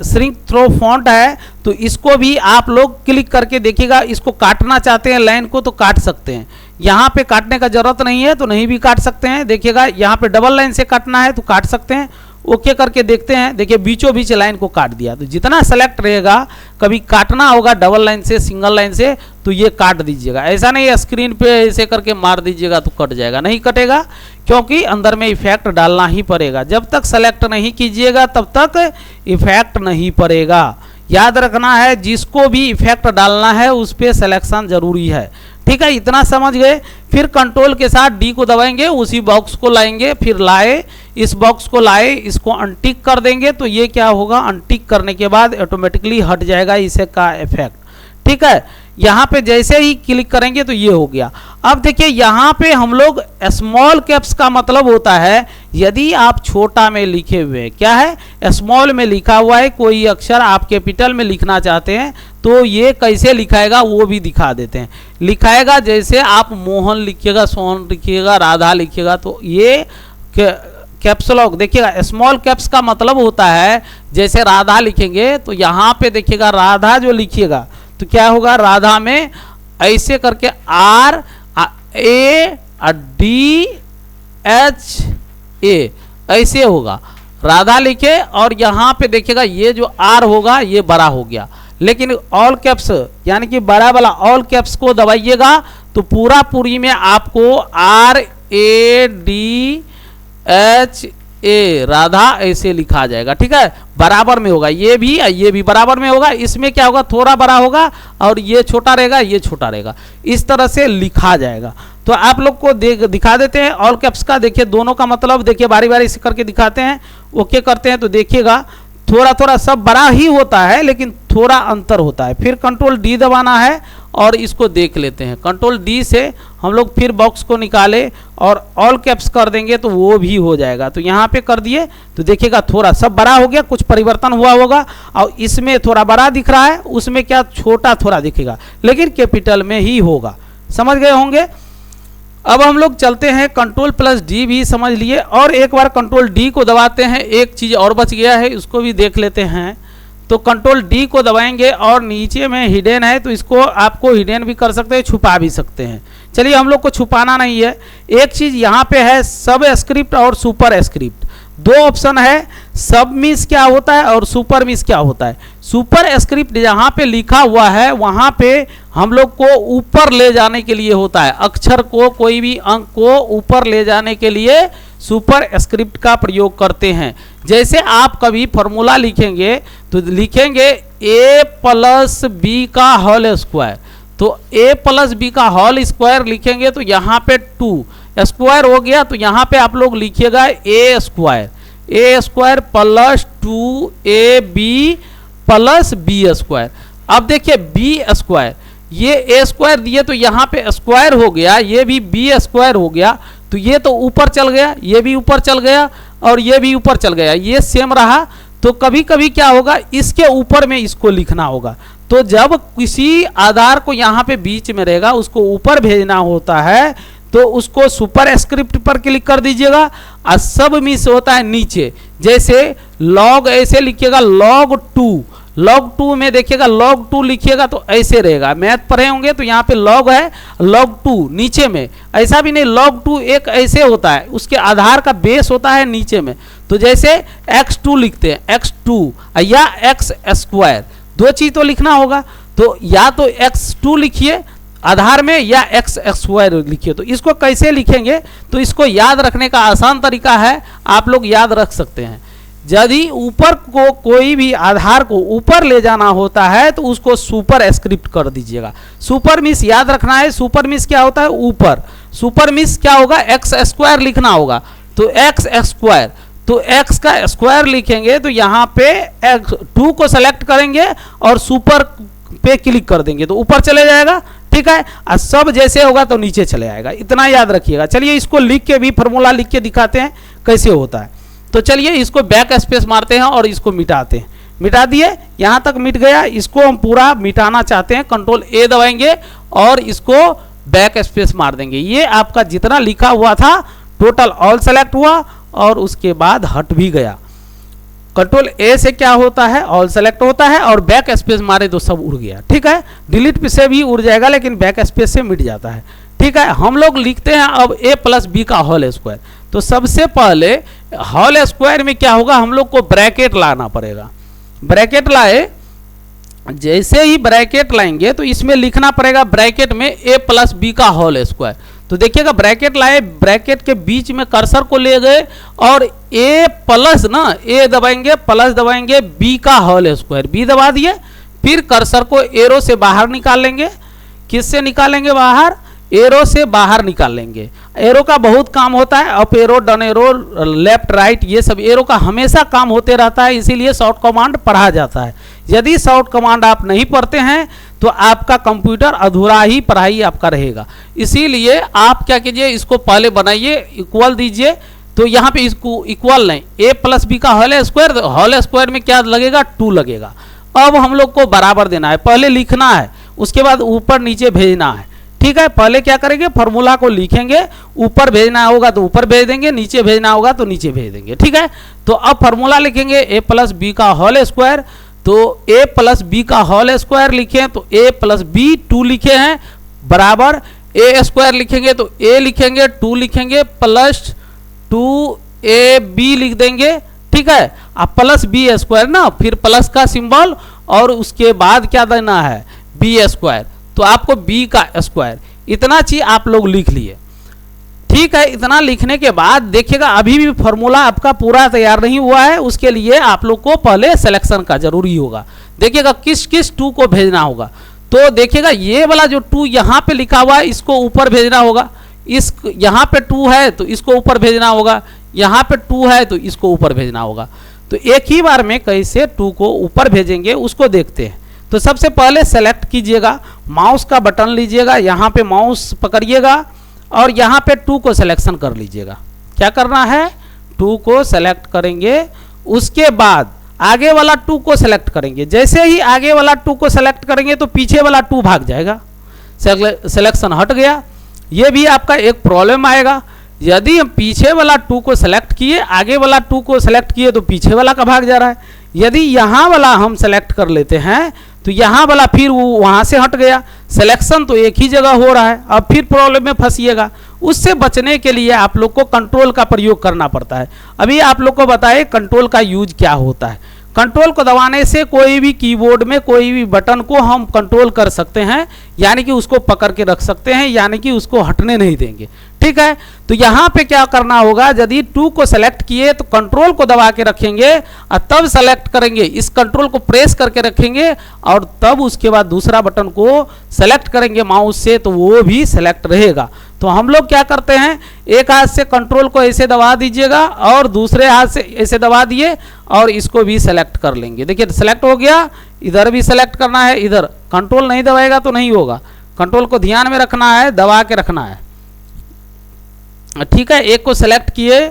श्रिंक थ्रो फॉन्ट है, तो इसको भी आप लोग क्लिक करके देखिएगा। इसको काटना चाहते हैं लाइन को तो काट सकते हैं, यहाँ पे काटने का जरूरत नहीं है तो नहीं भी काट सकते हैं। देखिएगा यहाँ पे डबल लाइन से काटना है तो काट सकते हैं। ओके करके देखते हैं, देखिए बीचों बीच लाइन को काट दिया। तो जितना सेलेक्ट रहेगा, कभी काटना होगा डबल लाइन से, सिंगल लाइन से, तो ये काट दीजिएगा। ऐसा नहीं है स्क्रीन पे ऐसे करके मार दीजिएगा तो कट जाएगा, नहीं कटेगा, क्योंकि अंदर में इफेक्ट डालना ही पड़ेगा। जब तक सेलेक्ट नहीं कीजिएगा तब तक इफेक्ट नहीं पड़ेगा। याद रखना है, जिसको भी इफेक्ट डालना है उस पर सिलेक्शन जरूरी है। ठीक है, इतना समझ गए। फिर कंट्रोल के साथ डी को दबाएंगे, उसी बॉक्स को लाएंगे, फिर लाए इस बॉक्स को लाए, इसको अनटिक कर देंगे तो ये क्या होगा, अनटिक करने के बाद ऑटोमेटिकली हट जाएगा इसे का इफेक्ट। ठीक है, यहाँ पे जैसे ही क्लिक करेंगे तो ये हो गया। अब देखिए यहाँ पे हम लोग स्मॉल कैप्स का मतलब होता है यदि आप छोटा में लिखे हुए हैं, क्या है स्मॉल में लिखा हुआ है, कोई अक्षर आप कैपिटल में लिखना चाहते हैं तो ये कैसे लिखाएगा वो भी दिखा देते हैं। लिखाएगा जैसे आप मोहन लिखिएगा, सोहन लिखिएगा, राधा लिखिएगा, तो ये कैप्स लॉक देखिएगा। स्मॉल कैप्स का मतलब होता है जैसे राधा लिखेंगे तो यहाँ पे देखिएगा राधा जो लिखिएगा तो क्या होगा, राधा में ऐसे करके R A D H A ऐसे होगा, राधा लिखे, और यहाँ पे देखिएगा ये जो R होगा ये बड़ा हो गया। लेकिन ऑल कैप्स यानी कि बड़ा वाला ऑल कैप्स को दबाइएगा तो पूरा पूरी में आपको R A D H A Radha ऐसे लिखा जाएगा। ठीक है, बराबर में होगा, ये भी बराबर में होगा। इसमें क्या होगा, थोड़ा बड़ा होगा और ये छोटा रहेगा, ये छोटा रहेगा, इस तरह से लिखा जाएगा। तो आप लोग को दिखा देते हैं ऑल कैप्स का। देखिए दोनों का मतलब देखिए बारी बारी से करके दिखाते हैं। ओके करते हैं तो देखिएगा थोड़ा थोड़ा सब बड़ा ही होता है लेकिन थोड़ा अंतर होता है। फिर कंट्रोल डी दबाना है और इसको देख लेते हैं। कंट्रोल डी से हम लोग फिर बॉक्स को निकाले और ऑल कैप्स कर देंगे तो वो भी हो जाएगा। तो यहाँ पे कर दिए तो देखिएगा थोड़ा सब बड़ा हो गया, कुछ परिवर्तन हुआ होगा। और इसमें थोड़ा बड़ा दिख रहा है, उसमें क्या छोटा थोड़ा दिखेगा, लेकिन कैपिटल में ही होगा। समझ गए होंगे। अब हम लोग चलते हैं, कंट्रोल प्लस डी भी समझ लिए, और एक बार कंट्रोल डी को दबाते हैं। एक चीज़ और बच गया है, उसको भी देख लेते हैं। तो कंट्रोल डी को दबाएंगे और नीचे में हिडन है तो इसको आपको हिडन भी कर सकते हैं, छुपा भी सकते हैं। चलिए हम लोग को छुपाना नहीं है। एक चीज़ यहाँ पे है सब स्क्रिप्ट और सुपर स्क्रिप्ट, दो ऑप्शन है। सब मिस क्या होता है और सुपर मिस क्या होता है। सुपर स्क्रिप्ट जहाँ पे लिखा हुआ है वहाँ पे हम लोग को ऊपर ले जाने के लिए होता है, अक्षर को, कोई भी अंक को ऊपर ले जाने के लिए सुपर स्क्रिप्ट का प्रयोग करते हैं। जैसे आप कभी फॉर्मूला लिखेंगे तो लिखेंगे a प्लस बी का होल स्क्वायर, तो a प्लस बी का होल स्क्वायर लिखेंगे तो यहाँ पे 2 स्क्वायर हो गया, तो यहाँ पे आप लोग लिखिएगा a square plus 2ab plus B square. अब देखिए b स्क्वायर, ये a स्क्वायर दिए तो यहाँ पे स्क्वायर हो गया, ये भी b स्क्वायर हो गया, तो ये तो ऊपर चल गया, ये भी ऊपर चल गया और ये भी ऊपर चल गया, ये सेम रहा। तो कभी कभी क्या होगा, इसके ऊपर में इसको लिखना होगा। तो जब किसी आधार को यहाँ पे बीच में रहेगा उसको ऊपर भेजना होता है तो उसको सुपर स्क्रिप्ट पर क्लिक कर दीजिएगा। और सब मिस होता है नीचे, जैसे लॉग ऐसे लिखिएगा log 2 में देखिएगा log 2 लिखिएगा तो ऐसे रहेगा। मैथ पढ़े होंगे तो यहाँ पे log है, log 2 नीचे में, ऐसा भी नहीं, log 2 एक ऐसे होता है, उसके आधार का बेस होता है नीचे में। तो जैसे x2 लिखते हैं, x2 या x स्क्वायर, दो चीज तो लिखना होगा, तो या तो x2 लिखिए आधार में या x स्क्वायर लिखिए। तो इसको कैसे लिखेंगे, तो इसको याद रखने का आसान तरीका है, आप लोग याद रख सकते हैं। यदि ऊपर को कोई भी आधार को ऊपर ले जाना होता है तो उसको सुपर स्क्रिप्ट कर दीजिएगा। सुपर मीन्स याद रखना है, सुपर मीन्स क्या होता है ऊपर, सुपर मीन्स क्या होगा एक्स स्क्वायर लिखना होगा, तो एक्स स्क्वायर, तो x का स्क्वायर लिखेंगे तो यहाँ पे 2 को सेलेक्ट करेंगे और सुपर पे क्लिक कर देंगे तो ऊपर चले जाएगा, ठीक है। और सब जैसे होगा तो नीचे चले आएगा, इतना याद रखिएगा। चलिए इसको लिख के भी फॉर्मूला लिख के दिखाते हैं कैसे होता है। तो चलिए इसको बैक स्पेस मारते हैं और इसको मिटाते हैं। मिटा दिए, यहाँ तक मिट गया, इसको हम पूरा मिटाना चाहते हैं, कंट्रोल ए दबाएंगे और इसको बैक स्पेस मार देंगे। ये आपका जितना लिखा हुआ था टोटल ऑल सेलेक्ट हुआ और उसके बाद हट भी गया। कंट्रोल ए से क्या होता है ऑल सेलेक्ट होता है और बैक स्पेस मारे तो सब उड़ गया, ठीक है। डिलीट से भी उड़ जाएगा लेकिन बैक स्पेस से मिट जाता है, ठीक है। हम लोग लिखते हैं अब a प्लस बी का होल स्क्वायर। तो सबसे पहले होल स्क्वायर में क्या होगा, हम लोग को ब्रैकेट लाना पड़ेगा। ब्रैकेट लाए, जैसे ही ब्रैकेट लाएंगे तो इसमें लिखना पड़ेगा ब्रैकेट में a प्लस बी का होल स्क्वायर। तो देखिएगा ब्रैकेट लाए, ब्रैकेट के बीच में कर्सर को ले गए और a प्लस ना a दबाएंगे, प्लस दबाएंगे b का होल स्क्वायर, b दबा दिए। फिर कर्सर को एरो से बाहर निकाल लेंगे। किससे निकालेंगे बाहर, एरो से बाहर निकाल लेंगे। एरो का बहुत काम होता है, up arrow, down arrow, left right, ये सब एरो का हमेशा काम होते रहता है, इसीलिए शॉर्ट कमांड पढ़ा जाता है। यदि शॉर्ट कमांड आप नहीं पढ़ते हैं तो आपका कंप्यूटर अधूरा ही पढ़ाई आपका रहेगा। इसीलिए आप क्या कीजिए, इसको पहले बनाइए, इक्वल दीजिए। तो यहाँ पे इसको इक्वल नहीं, a प्लस बी का होल स्क्वायर, होल स्क्वायर में क्या लगेगा 2 लगेगा। अब हम लोग को बराबर देना है, पहले लिखना है उसके बाद ऊपर नीचे भेजना है, ठीक है। पहले क्या करेंगे, फॉर्मूला को लिखेंगे, ऊपर भेजना होगा तो ऊपर भेज देंगे, नीचे भेजना होगा तो नीचे भेज देंगे, ठीक है। तो अब फॉर्मूला लिखेंगे a प्लस बी का होल स्क्वायर। तो a प्लस बी का होल स्क्वायर लिखें तो a प्लस बी 2 लिखे हैं बराबर a स्क्वायर लिखेंगे तो a लिखेंगे, 2 लिखेंगे प्लस 2ab लिख देंगे, ठीक है। अब प्लस बी स्क्वायर ना, फिर प्लस का सिंबल और उसके बाद क्या देना है बी स्क्वायर, तो आपको b का स्क्वायर। इतना चीज आप लोग लिख लिए, ठीक है। इतना लिखने के बाद देखिएगा अभी भी फॉर्मूला आपका पूरा तैयार नहीं हुआ है, उसके लिए आप लोग को पहले सिलेक्शन का जरूरी होगा। देखिएगा किस किस 2 को भेजना होगा। तो देखिएगा ये वाला जो 2 यहाँ पे लिखा हुआ है इसको ऊपर भेजना होगा, इस यहाँ पे 2 है तो इसको ऊपर भेजना होगा, यहाँ पे 2 है तो इसको ऊपर भेजना होगा। तो एक ही बार में कैसे 2 को ऊपर भेजेंगे उसको देखते हैं। तो सबसे पहले सेलेक्ट कीजिएगा, माउस का बटन लीजिएगा, यहाँ पे माउस पकड़िएगा और यहाँ पे 2 को सिलेक्शन कर लीजिएगा। क्या करना है, 2 को सेलेक्ट करेंगे, उसके बाद आगे वाला 2 को सेलेक्ट करेंगे। जैसे ही आगे वाला 2 को सेलेक्ट करेंगे तो पीछे वाला 2 भाग जाएगा, सिलेक्शन हट गया। ये भी आपका एक प्रॉब्लम आएगा, यदि हम पीछे वाला 2 को सेलेक्ट किए, आगे वाला 2 को सेलेक्ट किए तो पीछे वाला का भाग जा रहा है। यदि यहाँ वाला हम सेलेक्ट कर लेते हैं तो यहाँ वाला फिर वो वहाँ से हट गया, सिलेक्शन तो एक ही जगह हो रहा है, अब फिर प्रॉब्लम में फंसिएगा। उससे बचने के लिए आप लोग को कंट्रोल का प्रयोग करना पड़ता है। अभी आप लोग को बताए कंट्रोल का यूज क्या होता है। कंट्रोल को दबाने से कोई भी कीबोर्ड में कोई भी बटन को हम कंट्रोल कर सकते हैं, यानी कि उसको पकड़ के रख सकते हैं, यानी कि उसको हटने नहीं देंगे, ठीक है। तो यहाँ पे क्या करना होगा, यदि 2 को सेलेक्ट किए तो कंट्रोल को दबा के रखेंगे और तब सेलेक्ट करेंगे, इस कंट्रोल को प्रेस करके रखेंगे और तब उसके बाद दूसरा बटन को सेलेक्ट करेंगे माउस से तो वो भी सेलेक्ट रहेगा। तो हम लोग क्या करते हैं, एक हाथ से कंट्रोल को ऐसे दबा दीजिएगा और दूसरे हाथ से ऐसे दबा दिए और इसको भी सेलेक्ट कर लेंगे। देखिए सेलेक्ट हो गया, इधर भी सेलेक्ट करना है, इधर कंट्रोल नहीं दबाएगा तो नहीं होगा, कंट्रोल को ध्यान में रखना है, दबा के रखना है, ठीक है। एक को सेलेक्ट किए,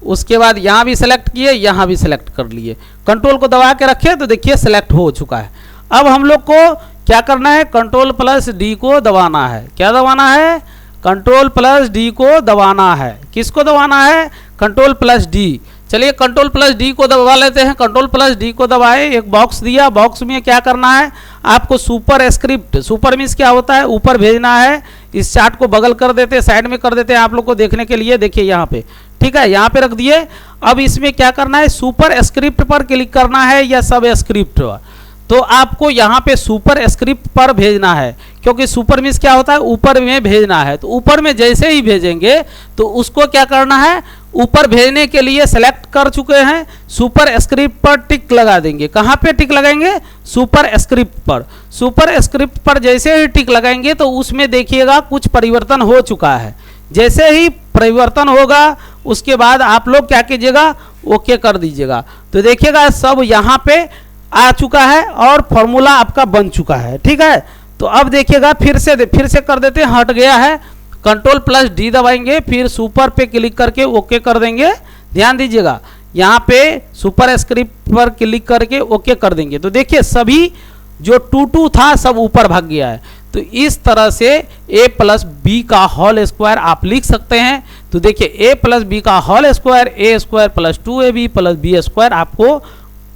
उसके बाद यहाँ भी सेलेक्ट किए, यहाँ भी सेलेक्ट कर लिए, कंट्रोल को दबा के रखे तो देखिए सेलेक्ट हो चुका है। अब हम लोग को क्या करना है, कंट्रोल प्लस डी को दबाना है। क्या दबाना है, कंट्रोल प्लस डी को दबाना है। किसको दबाना है, कंट्रोल प्लस डी। चलिए कंट्रोल प्लस डी को दबा लेते हैं। कंट्रोल प्लस डी को दबाए, एक बॉक्स दिया, बॉक्स में क्या करना है आपको सुपर स्क्रिप्ट, सुपर मीन्स क्या होता है ऊपर भेजना है। इस चार्ट को बगल कर देते हैं, साइड में कर देते हैं आप लोग को देखने के लिए। देखिए यहाँ पे, ठीक है, यहाँ पे रख दिए। अब इसमें क्या करना है, सुपर स्क्रिप्ट पर क्लिक करना है या सब स्क्रिप्ट पर। तो आपको यहाँ पे सुपर स्क्रिप्ट पर भेजना है, क्योंकि सुपर मीन्स क्या होता है ऊपर में भेजना है। तो ऊपर में जैसे ही भेजेंगे तो उसको क्या करना है, ऊपर भेजने के लिए सेलेक्ट कर चुके हैं, सुपर स्क्रिप्ट पर टिक लगा देंगे। कहाँ पे टिक लगाएंगे? सुपर स्क्रिप्ट पर। सुपर स्क्रिप्ट पर जैसे ही टिक लगाएंगे तो उसमें देखिएगा कुछ परिवर्तन हो चुका है। जैसे ही परिवर्तन होगा उसके बाद आप लोग क्या कीजिएगा, ओके कर दीजिएगा। तो देखिएगा सब यहाँ पे आ चुका है और फॉर्मूला आपका बन चुका है। ठीक है, तो अब देखिएगा फिर से कर देते हैं, हट गया है। Ctrl+D दबाएंगे, फिर सुपर पे क्लिक करके ओके कर देंगे। ध्यान दीजिएगा यहाँ पे सुपर स्क्रिप्ट पर क्लिक करके ओके कर देंगे तो देखिए सभी जो 2 था सब ऊपर भाग गया है। तो इस तरह से a+b का होल स्क्वायर आप लिख सकते हैं। तो देखिए a+b का whole square a² + 2ab + b² आपको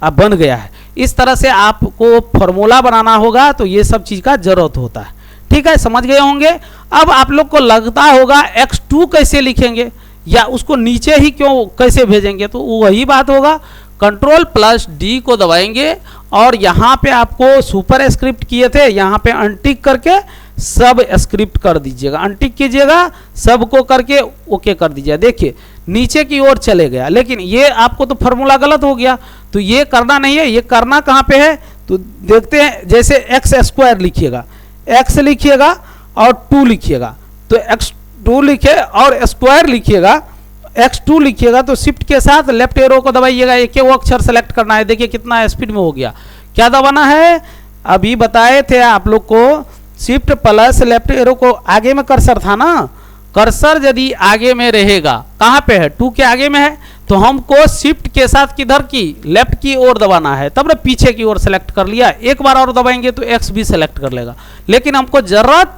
बन गया है। इस तरह से आपको फॉर्मूला बनाना होगा, तो ये सब चीज़ का जरूरत होता है। ठीक है, समझ गए होंगे। अब आप लोग को लगता होगा x2 कैसे लिखेंगे या उसको नीचे ही क्यों कैसे भेजेंगे, तो वही बात होगा। Ctrl+D को दबाएंगे और यहाँ पे आपको सुपर स्क्रिप्ट किए थे, यहाँ पे अनटिक करके सब स्क्रिप्ट कर दीजिएगा, अनटिक कीजिएगा, सबको करके ओके कर दीजिएगा। देखिए नीचे की ओर चले गया, लेकिन ये आपको तो फॉर्मूला गलत हो गया, तो ये करना नहीं है। ये करना कहाँ पे है तो देखते हैं। जैसे x² लिखिएगा, x लिखिएगा और 2 लिखिएगा, तो x2 लिखे और स्क्वायर लिखिएगा, x2 लिखिएगा तो शिफ्ट के साथ लेफ्ट एरो को दबाइएगा। एक वो अक्षर सेलेक्ट करना है। देखिए कितना स्पीड में हो गया। क्या दबाना है? अभी बताए थे आप लोग को, शिफ्ट प्लस लेफ्ट एरो को, आगे में कर्सर था ना, कर्सर यदि आगे में रहेगा, कहाँ पे है? 2 के आगे में है, तो हमको शिफ्ट के साथ किधर की, लेफ्ट की ओर दबाना है, तब ना पीछे की ओर सेलेक्ट कर लिया। एक बार और दबाएंगे तो x भी सेलेक्ट कर लेगा, लेकिन हमको जरूरत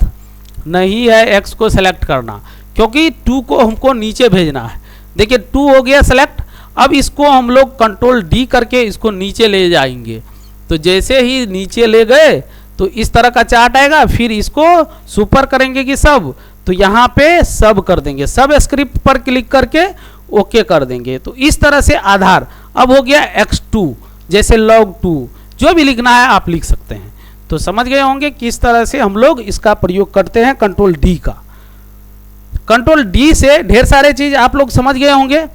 नहीं है x को सेलेक्ट करना, क्योंकि 2 को हमको नीचे भेजना है। देखिए 2 हो गया सेलेक्ट। अब इसको हम लोग Ctrl+D करके इसको नीचे ले जाएंगे। तो जैसे ही नीचे ले गए तो इस तरह का चार्ट आएगा। फिर इसको सुपर करेंगे कि सब, तो यहाँ पे सब कर देंगे, सब स्क्रिप्ट पर क्लिक करके ओके कर देंगे। तो इस तरह से आधार अब हो गया x2, जैसे log2, जो भी लिखना है आप लिख सकते हैं। तो समझ गए होंगे किस तरह से हम लोग इसका प्रयोग करते हैं Ctrl+D का। Ctrl+D से ढेर सारे चीज आप लोग समझ गए होंगे।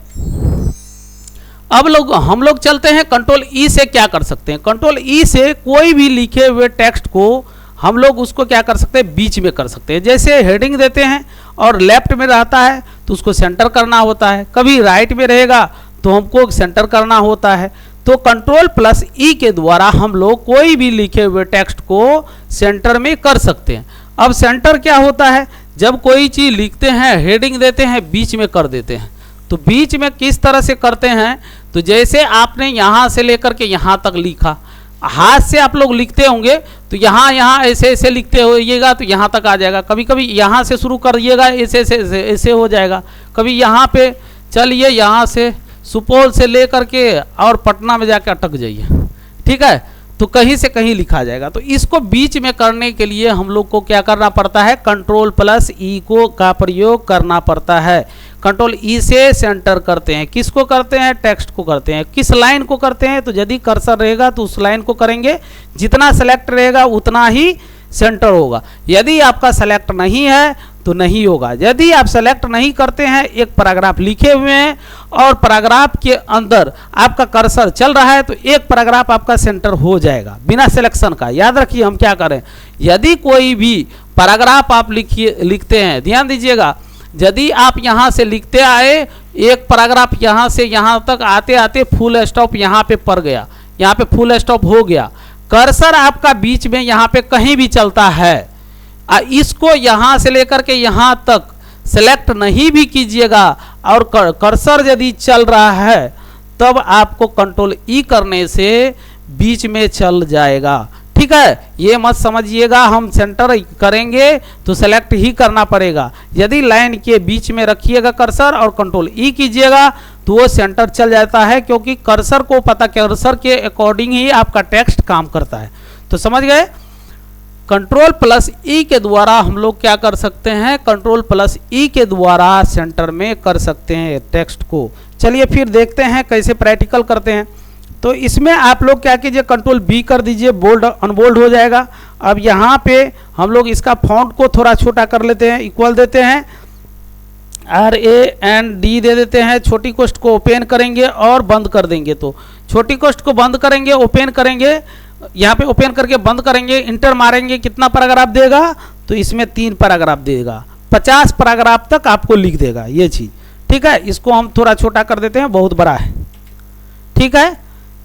अब हम लोग चलते हैं Ctrl+E से क्या कर सकते हैं। Ctrl+E से कोई भी लिखे हुए टेक्स्ट को हम लोग उसको क्या कर सकते हैं, बीच में कर सकते हैं। जैसे हेडिंग देते हैं और लेफ्ट में रहता है तो उसको सेंटर करना होता है, कभी राइट में रहेगा तो हमको सेंटर करना होता है। तो Ctrl+E के द्वारा हम लोग कोई भी लिखे हुए टेक्स्ट को सेंटर में कर सकते हैं। अब सेंटर क्या होता है, जब कोई चीज़ लिखते हैं, हेडिंग देते हैं, बीच में कर देते हैं। तो बीच में किस तरह से करते हैं, तो जैसे आपने यहाँ से लेकर के यहाँ तक लिखा, हाथ से आप लोग लिखते होंगे तो यहाँ ऐसे ऐसे लिखते होइएगा तो यहाँ तक आ जाएगा। कभी कभी यहाँ से शुरू करिएगा, ऐसे हो जाएगा। कभी यहाँ पे चलिए, यहाँ से सुपौल से लेकर के और पटना में जाके अटक जाइए, ठीक है, तो कहीं से कहीं लिखा जाएगा। तो इसको बीच में करने के लिए हम लोग को क्या करना पड़ता है, Ctrl+E को का प्रयोग करना पड़ता है। Ctrl+E से सेंटर करते हैं, किसको करते हैं, टेक्स्ट को करते हैं। किस लाइन को करते हैं, तो यदि कर्सर रहेगा तो उस लाइन को करेंगे, जितना सेलेक्ट रहेगा उतना ही सेंटर होगा। यदि आपका सेलेक्ट नहीं है तो नहीं होगा। यदि आप सेलेक्ट नहीं करते हैं, एक पैराग्राफ लिखे हुए हैं और पैराग्राफ के अंदर आपका कर्सर चल रहा है, तो एक पैराग्राफ आपका सेंटर हो जाएगा बिना सिलेक्शन का। याद रखिए हम क्या करें, यदि कोई भी पैराग्राफ आप लिखते हैं, ध्यान दीजिएगा, यदि आप यहाँ से लिखते आए, एक पैराग्राफ यहाँ से यहाँ तक आते आते फुल स्टॉप यहाँ पे पड़ गया, यहाँ पे फुल स्टॉप हो गया, कर्सर आपका बीच में यहाँ पे कहीं भी चलता है, इसको यहाँ से लेकर के यहाँ तक सेलेक्ट नहीं भी कीजिएगा और कर्सर यदि चल रहा है, तब आपको Ctrl+E करने से बीच में चल जाएगा। ठीक है, ये मत समझिएगा हम सेंटर करेंगे तो सेलेक्ट ही करना पड़ेगा। यदि लाइन के बीच में रखिएगा कर्सर और Ctrl+E कीजिएगा तो वो सेंटर चल जाता है, क्योंकि कर्सर को पता, कर्सर के अकॉर्डिंग ही आपका टेक्स्ट काम करता है। तो समझ गए, Ctrl+E के द्वारा हम लोग क्या कर सकते हैं, Ctrl+E के द्वारा सेंटर में कर सकते हैं टेक्स्ट को। चलिए फिर देखते हैं कैसे प्रैक्टिकल करते हैं। तो इसमें आप लोग क्या कीजिए, Ctrl+B कर दीजिए, बोल्ड अनबोल्ड हो जाएगा। अब यहाँ पे हम लोग इसका फॉन्ट को थोड़ा छोटा कर लेते हैं, इक्वल देते हैं, RAND दे देते हैं, छोटी कोष्ठ को ओपन करेंगे और बंद कर देंगे। तो छोटी कोष्ठ को बंद करेंगे, ओपन करेंगे, यहाँ पे ओपन करके बंद करेंगे, इंटर मारेंगे, कितना पैराग्राफ देगा? तो इसमें 3 पैराग्राफ देगा, 50 पैराग्राफ तक आपको लिख देगा ये चीज़। ठीक है, इसको हम थोड़ा छोटा कर देते हैं, बहुत बड़ा है। ठीक है,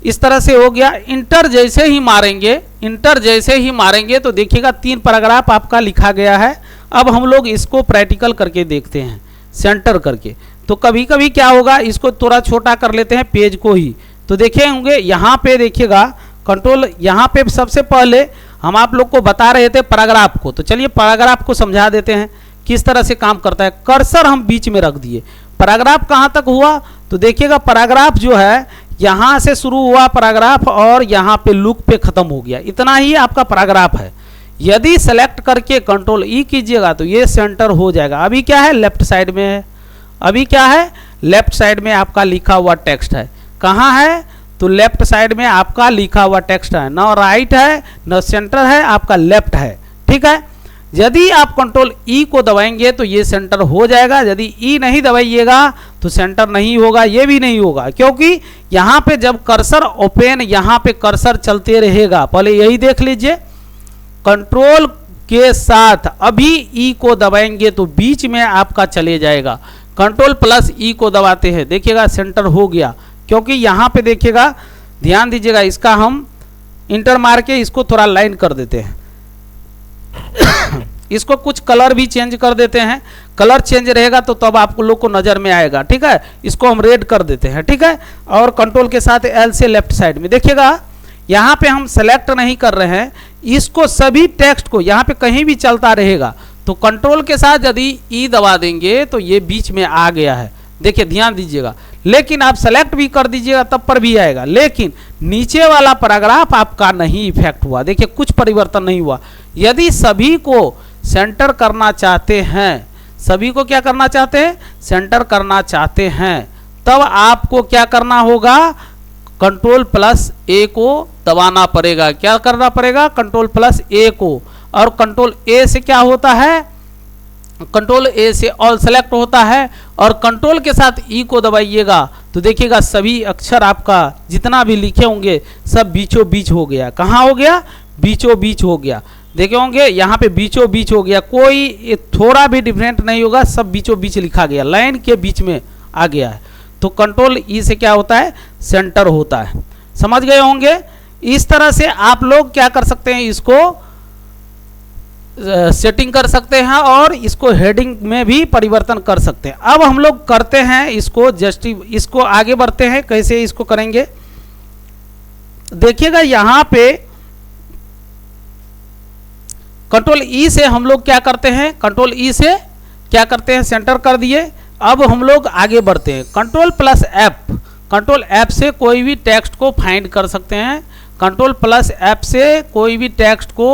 इस तरह से हो गया। इंटर जैसे ही मारेंगे, इंटर जैसे ही मारेंगे तो देखिएगा 3 पैराग्राफ आपका लिखा गया है। अब हम लोग इसको प्रैक्टिकल करके देखते हैं, सेंटर करके। तो कभी कभी क्या होगा, इसको थोड़ा छोटा कर लेते हैं पेज को ही। तो देखे होंगे यहाँ पे देखिएगा कंट्रोल, यहाँ पे सबसे पहले हम आप लोग को बता रहे थे पैराग्राफ को। तो चलिए पैराग्राफ को समझा देते हैं किस तरह से काम करता है। कर्सर हम बीच में रख दिए, पैराग्राफ कहाँ तक हुआ? तो देखिएगा पैराग्राफ जो है यहाँ से शुरू हुआ पैराग्राफ और यहाँ पे लूप पे खत्म हो गया, इतना ही आपका पैराग्राफ है। यदि सेलेक्ट करके कंट्रोल ई कीजिएगा तो ये सेंटर हो जाएगा। अभी क्या है, लेफ्ट साइड में है, अभी क्या है, लेफ्ट साइड में आपका लिखा हुआ टेक्स्ट है। कहाँ है? तो लेफ्ट साइड में आपका लिखा हुआ टेक्स्ट है, ना राइट है ना सेंटर है, आपका लेफ्ट है। ठीक है, यदि आप कंट्रोल ई को दबाएंगे तो ये सेंटर हो जाएगा, यदि ई नहीं दबाइएगा तो सेंटर नहीं होगा, ये भी नहीं होगा, क्योंकि यहाँ पे जब कर्सर ओपन, यहाँ पे कर्सर चलते रहेगा। पहले यही देख लीजिए, कंट्रोल के साथ अभी ई को दबाएंगे तो बीच में आपका चले जाएगा। कंट्रोल प्लस ई को दबाते हैं, देखिएगा सेंटर हो गया, क्योंकि यहाँ पे देखिएगा, ध्यान दीजिएगा, इसका हम इंटर मार के इसको थोड़ा लाइन कर देते हैं। इसको कुछ कलर भी चेंज कर देते हैं, कलर चेंज रहेगा तो तब आप लोग को नज़र में आएगा। ठीक है, इसको हम रेड कर देते हैं। ठीक है, और कंट्रोल के साथ एल से लेफ्ट साइड में देखिएगा, यहाँ पे हम सेलेक्ट नहीं कर रहे हैं, इसको सभी टेक्स्ट को यहाँ पे कहीं भी चलता रहेगा। तो कंट्रोल के साथ यदि ई दबा देंगे तो ये बीच में आ गया है, देखिए ध्यान दीजिएगा। लेकिन आप सेलेक्ट भी कर दीजिएगा तब पर भी आएगा, लेकिन नीचे वाला पैराग्राफ आपका नहीं इफेक्ट हुआ, देखिए कुछ परिवर्तन नहीं हुआ। यदि सभी को सेंटर करना चाहते हैं, सभी को क्या करना चाहते हैं, सेंटर करना चाहते हैं, तब आपको क्या करना होगा, कंट्रोल प्लस ए को दबाना पड़ेगा। क्या करना पड़ेगा, कंट्रोल प्लस ए को। और कंट्रोल ए से क्या होता है, कंट्रोल ए से ऑल सेलेक्ट होता है, और कंट्रोल के साथ ई को दबाइएगा तो देखिएगा सभी अक्षर आपका जितना भी लिखे होंगे सब बीचों बीच हो गया। कहाँ हो गया, बीचों बीच हो गया। देखे होंगे यहाँ पे बीचों बीच हो गया, कोई थोड़ा भी डिफरेंट नहीं होगा, सब बीचों बीच लिखा गया, लाइन के बीच में आ गया है। तो कंट्रोल ई से क्या होता है, सेंटर होता है। समझ गए होंगे। इस तरह से आप लोग क्या कर सकते हैं, इसको सेटिंग कर सकते हैं और इसको हेडिंग में भी परिवर्तन कर सकते हैं। अब हम लोग करते हैं इसको इसको आगे बढ़ते हैं, कैसे इसको करेंगे देखिएगा। यहाँ पे कंट्रोल ई से हम लोग क्या करते हैं, कंट्रोल ई से क्या करते हैं, सेंटर कर दिए। अब हम लोग आगे बढ़ते हैं, control plus F, control F से कोई भी टेक्स्ट को फाइंड कर सकते हैं, कंट्रोल प्लस एफ से कोई भी टेक्स्ट को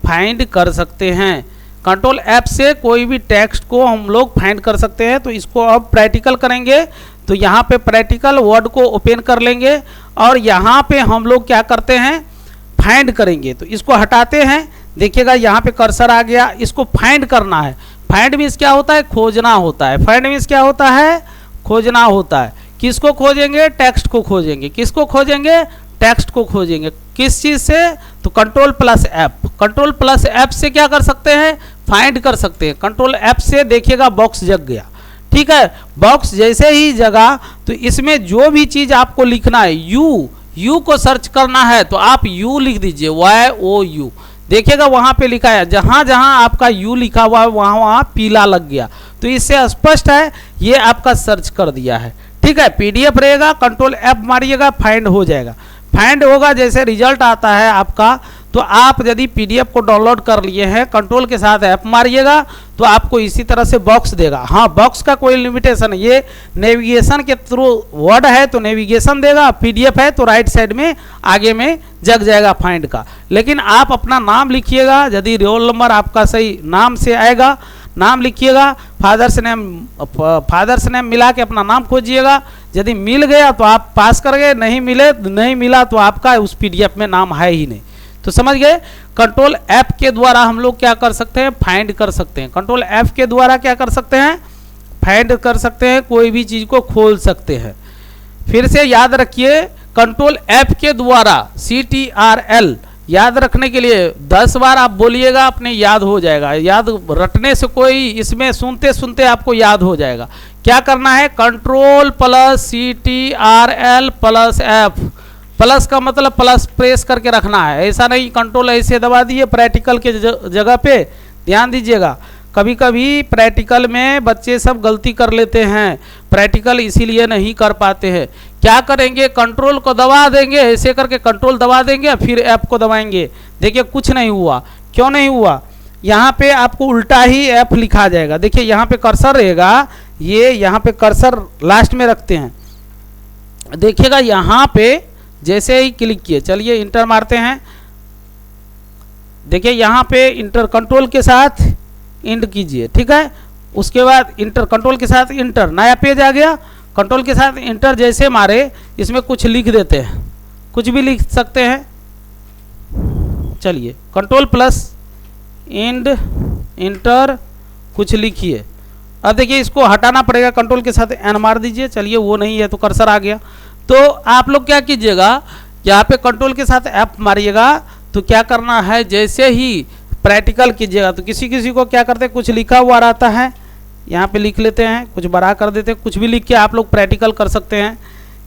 फाइंड कर सकते हैं, कंट्रोल एफ से कोई भी टेक्स्ट को हम लोग फाइंड कर सकते हैं। तो इसको अब प्रैक्टिकल करेंगे, तो यहाँ पे प्रैक्टिकल वर्ड को ओपन कर लेंगे और यहाँ पे हम लोग क्या करते हैं, फाइंड करेंगे। तो इसको हटाते हैं, देखिएगा यहाँ पे कर्सर आ गया, इसको फाइंड करना है। फाइंड मीन्स क्या होता है, खोजना होता है। फाइंड मीन्स क्या होता है, खोजना होता है। किसको खोजेंगे, टेक्स्ट को खोजेंगे। किसको खोजेंगे, टेक्स्ट को खोजेंगे। किस चीज़ से, तो control plus F, control plus F से क्या कर सकते हैं, फाइंड कर सकते हैं। कंट्रोल एफ से देखिएगा बॉक्स जग गया। ठीक है, बॉक्स जैसे ही जगा तो इसमें जो भी चीज़ आपको लिखना है, यू को सर्च करना है तो आप यू लिख दीजिए, YOU। देखिएगा वहाँ पे लिखा है, जहाँ जहाँ आपका यू लिखा हुआ है वहाँ वहाँ पीला लग गया। तो इससे स्पष्ट है ये आपका सर्च कर दिया है। ठीक है, PDF रहेगा, कंट्रोल F मारिएगा, फाइंड हो जाएगा। फाइंड होगा, जैसे रिजल्ट आता है आपका, तो आप यदि PDF को डाउनलोड कर लिए हैं, कंट्रोल के साथ F मारिएगा तो आपको इसी तरह से बॉक्स देगा। हाँ, बॉक्स का कोई लिमिटेशन है, ये नेविगेशन के थ्रू वर्ड है तो नेविगेशन देगा, PDF है तो राइट साइड में आगे में जग जाएगा फाइंड का। लेकिन आप अपना नाम लिखिएगा, यदि रोल नंबर आपका सही नाम से आएगा, नाम लिखिएगा, फादर्स नेम मिला के अपना नाम खोजिएगा। यदि मिल गया तो आप पास कर गए, नहीं मिला तो आपका उस PDF में नाम है ही नहीं। तो समझ गए, कंट्रोल F के द्वारा हम लोग क्या कर सकते हैं, फाइंड कर सकते हैं। कंट्रोल F के द्वारा क्या कर सकते हैं, फाइंड कर सकते हैं, कोई भी चीज़ को खोल सकते हैं। फिर से याद रखिए, कंट्रोल F के द्वारा CTRL याद रखने के लिए 10 बार आप बोलिएगा, अपने याद हो जाएगा। याद रटने से कोई, इसमें सुनते सुनते आपको याद हो जाएगा। क्या करना है, control plus CTRL plus F। Plus का मतलब प्लस प्रेस करके रखना है, ऐसा नहीं कंट्रोल ऐसे दबा दिए। प्रैक्टिकल के जगह पे ध्यान दीजिएगा, कभी कभी प्रैक्टिकल में बच्चे सब गलती कर लेते हैं, प्रैक्टिकल इसीलिए नहीं कर पाते हैं। क्या करेंगे, कंट्रोल को दबा देंगे, ऐसे करके कंट्रोल दबा देंगे, फिर F को दबाएंगे। देखिए कुछ नहीं हुआ। क्यों नहीं हुआ, यहाँ पे आपको उल्टा ही F लिखा जाएगा। देखिए यहाँ पे कर्सर रहेगा, ये यहाँ पे कर्सर लास्ट में रखते हैं, देखिएगा यहाँ पे जैसे ही क्लिक किए, चलिए इंटर मारते हैं। देखिए यहाँ पे इंटर कंट्रोल के साथ इंड कीजिए, ठीक है। उसके बाद इंटर कंट्रोल के साथ इंटर, नया पेज आ गया। कंट्रोल के साथ इंटर जैसे मारे, इसमें कुछ लिख देते हैं, कुछ भी लिख सकते हैं। चलिए कंट्रोल प्लस इंड इंटर कुछ लिखिए। अब देखिए इसको हटाना पड़ेगा, कंट्रोल के साथ एन मार दीजिए। चलिए वो नहीं है तो कर्सर आ गया। तो आप लोग क्या कीजिएगा, यहाँ पे कंट्रोल के साथ F मारिएगा। तो क्या करना है, जैसे ही प्रैक्टिकल कीजिएगा तो किसी किसी को क्या करते हैं, कुछ लिखा हुआ रहता है, यहाँ पे लिख लेते हैं, कुछ बड़ा कर देते हैं, कुछ भी लिख के आप लोग प्रैक्टिकल कर सकते हैं।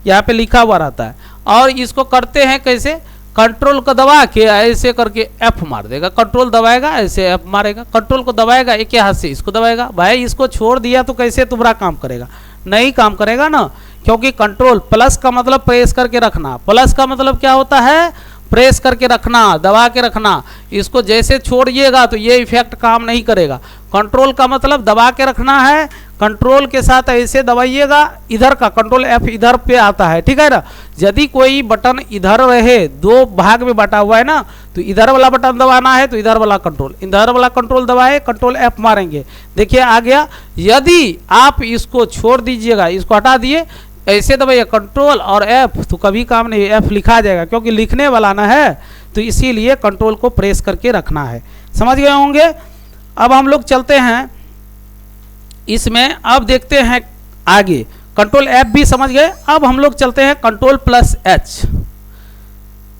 यहाँ पे लिखा हुआ रहता है। और इसको करते हैं कैसे, कंट्रोल को दबा के ऐसे करके F मार देगा, कंट्रोल दबाएगा ऐसे F मारेगा, कंट्रोल को दबाएगा एक हाथ से इसको दबाएगा। भाई इसको छोड़ दिया तो कैसे तुम्हारा काम करेगा, नहीं काम करेगा ना, क्योंकि कंट्रोल प्लस का मतलब प्रेस करके रखना। प्लस का मतलब क्या होता है, प्रेस करके रखना, दबा के रखना। इसको जैसे छोड़िएगा तो ये इफेक्ट काम नहीं करेगा। कंट्रोल का मतलब दबा के रखना है, कंट्रोल के साथ ऐसे दबाइएगा, इधर का कंट्रोल F इधर पे आता है, ठीक है ना। यदि कोई बटन इधर रहे, दो भाग में बटा हुआ है ना, तो इधर वाला बटन दबाना है तो इधर वाला कंट्रोल दबाए, कंट्रोल F मारेंगे, देखिए आ गया। यदि आप इसको छोड़ दीजिएगा, इसको हटा दिए, ऐसे दबाइए कंट्रोल और F, तो कभी काम नहीं, F लिखा जाएगा क्योंकि लिखने वाला ना है, तो इसीलिए कंट्रोल को प्रेस करके रखना है। समझ गए होंगे। अब हम लोग चलते हैं इसमें, अब देखते हैं आगे। कंट्रोल F भी समझ गए। अब हम लोग चलते हैं कंट्रोल प्लस H।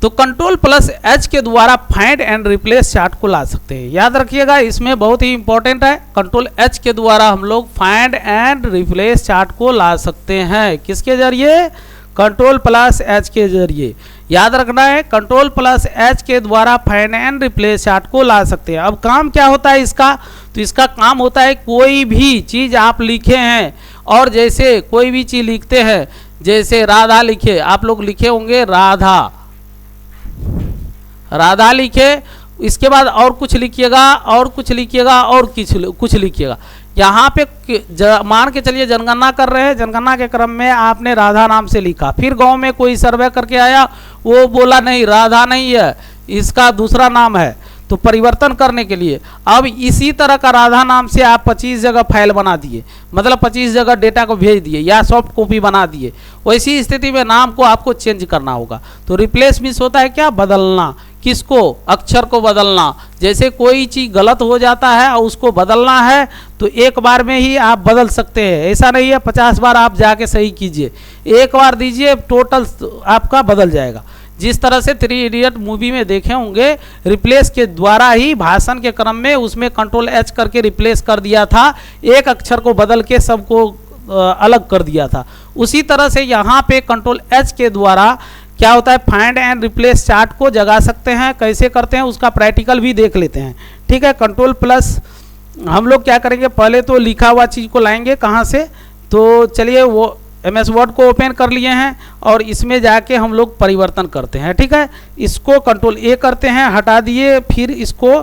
तो कंट्रोल प्लस H के द्वारा फाइंड एंड रिप्लेस चार्ट को ला सकते हैं। याद रखिएगा, इसमें बहुत ही इंपॉर्टेंट है। कंट्रोल H के द्वारा हम लोग फाइंड एंड रिप्लेस चार्ट को ला सकते हैं। किसके जरिए, कंट्रोल प्लस H के जरिए। याद रखना है, कंट्रोल प्लस H के द्वारा फाइंड एंड रिप्लेस चार्ट को ला सकते हैं। अब काम क्या होता है इसका, तो इसका काम होता है, कोई भी चीज़ आप लिखे हैं, और जैसे कोई भी चीज़ लिखते हैं, जैसे राधा लिखे, आप लोग लिखे होंगे राधा लिखे, इसके बाद और कुछ लिखिएगा, और कुछ लिखिएगा, और कुछ लिखिएगा। यहाँ पे मान के चलिए जनगणना कर रहे हैं, जनगणना के क्रम में आपने राधा नाम से लिखा, फिर गांव में कोई सर्वे करके आया, वो बोला नहीं राधा नहीं है, इसका दूसरा नाम है, तो परिवर्तन करने के लिए अब इसी तरह का राधा नाम से आप 25 जगह फाइल बना दिए, मतलब 25 जगह डेटा को भेज दिए या सॉफ्ट कॉपी बना दिए। वैसी स्थिति में नाम को आपको चेंज करना होगा। तो रिप्लेस मीन्स होता है क्या, बदलना। किसको, अक्षर को बदलना। जैसे कोई चीज़ गलत हो जाता है और उसको बदलना है तो एक बार में ही आप बदल सकते हैं, ऐसा नहीं है 50 बार आप जाके सही कीजिए, एक बार दीजिए टोटल आपका बदल जाएगा। जिस तरह से 3 इडियट मूवी में देखे होंगे, रिप्लेस के द्वारा ही भाषण के क्रम में उसमें कंट्रोल H करके रिप्लेस कर दिया था, एक अक्षर को बदल के सबको अलग कर दिया था। उसी तरह से यहाँ पे कंट्रोल H के द्वारा क्या होता है, फाइंड एंड रिप्लेस चार्ट को जगा सकते हैं। कैसे करते हैं उसका प्रैक्टिकल भी देख लेते हैं, ठीक है। कंट्रोल प्लस हम लोग क्या करेंगे, पहले तो लिखा हुआ चीज़ को लाएंगे कहाँ से, तो चलिए वो MS वर्ड को ओपन कर लिए हैं और इसमें जाके हम लोग परिवर्तन करते हैं, ठीक है। इसको कंट्रोल A करते हैं, हटा दिए, फिर इसको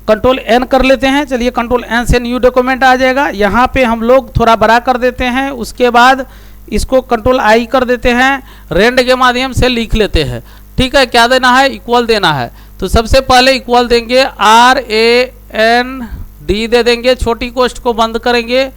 कंट्रोल N कर लेते हैं। चलिए कंट्रोल N से न्यू डॉक्यूमेंट आ जाएगा। यहाँ पे हम लोग थोड़ा बड़ा कर देते हैं, उसके बाद इसको कंट्रोल I कर देते हैं, रेंड के माध्यम से लिख लेते हैं, ठीक है। क्या देना है, इक्वल देना है। तो सबसे पहले इक्वल देंगे, RAND दे देंगे, छोटी कोष्ठ को बंद करेंगे,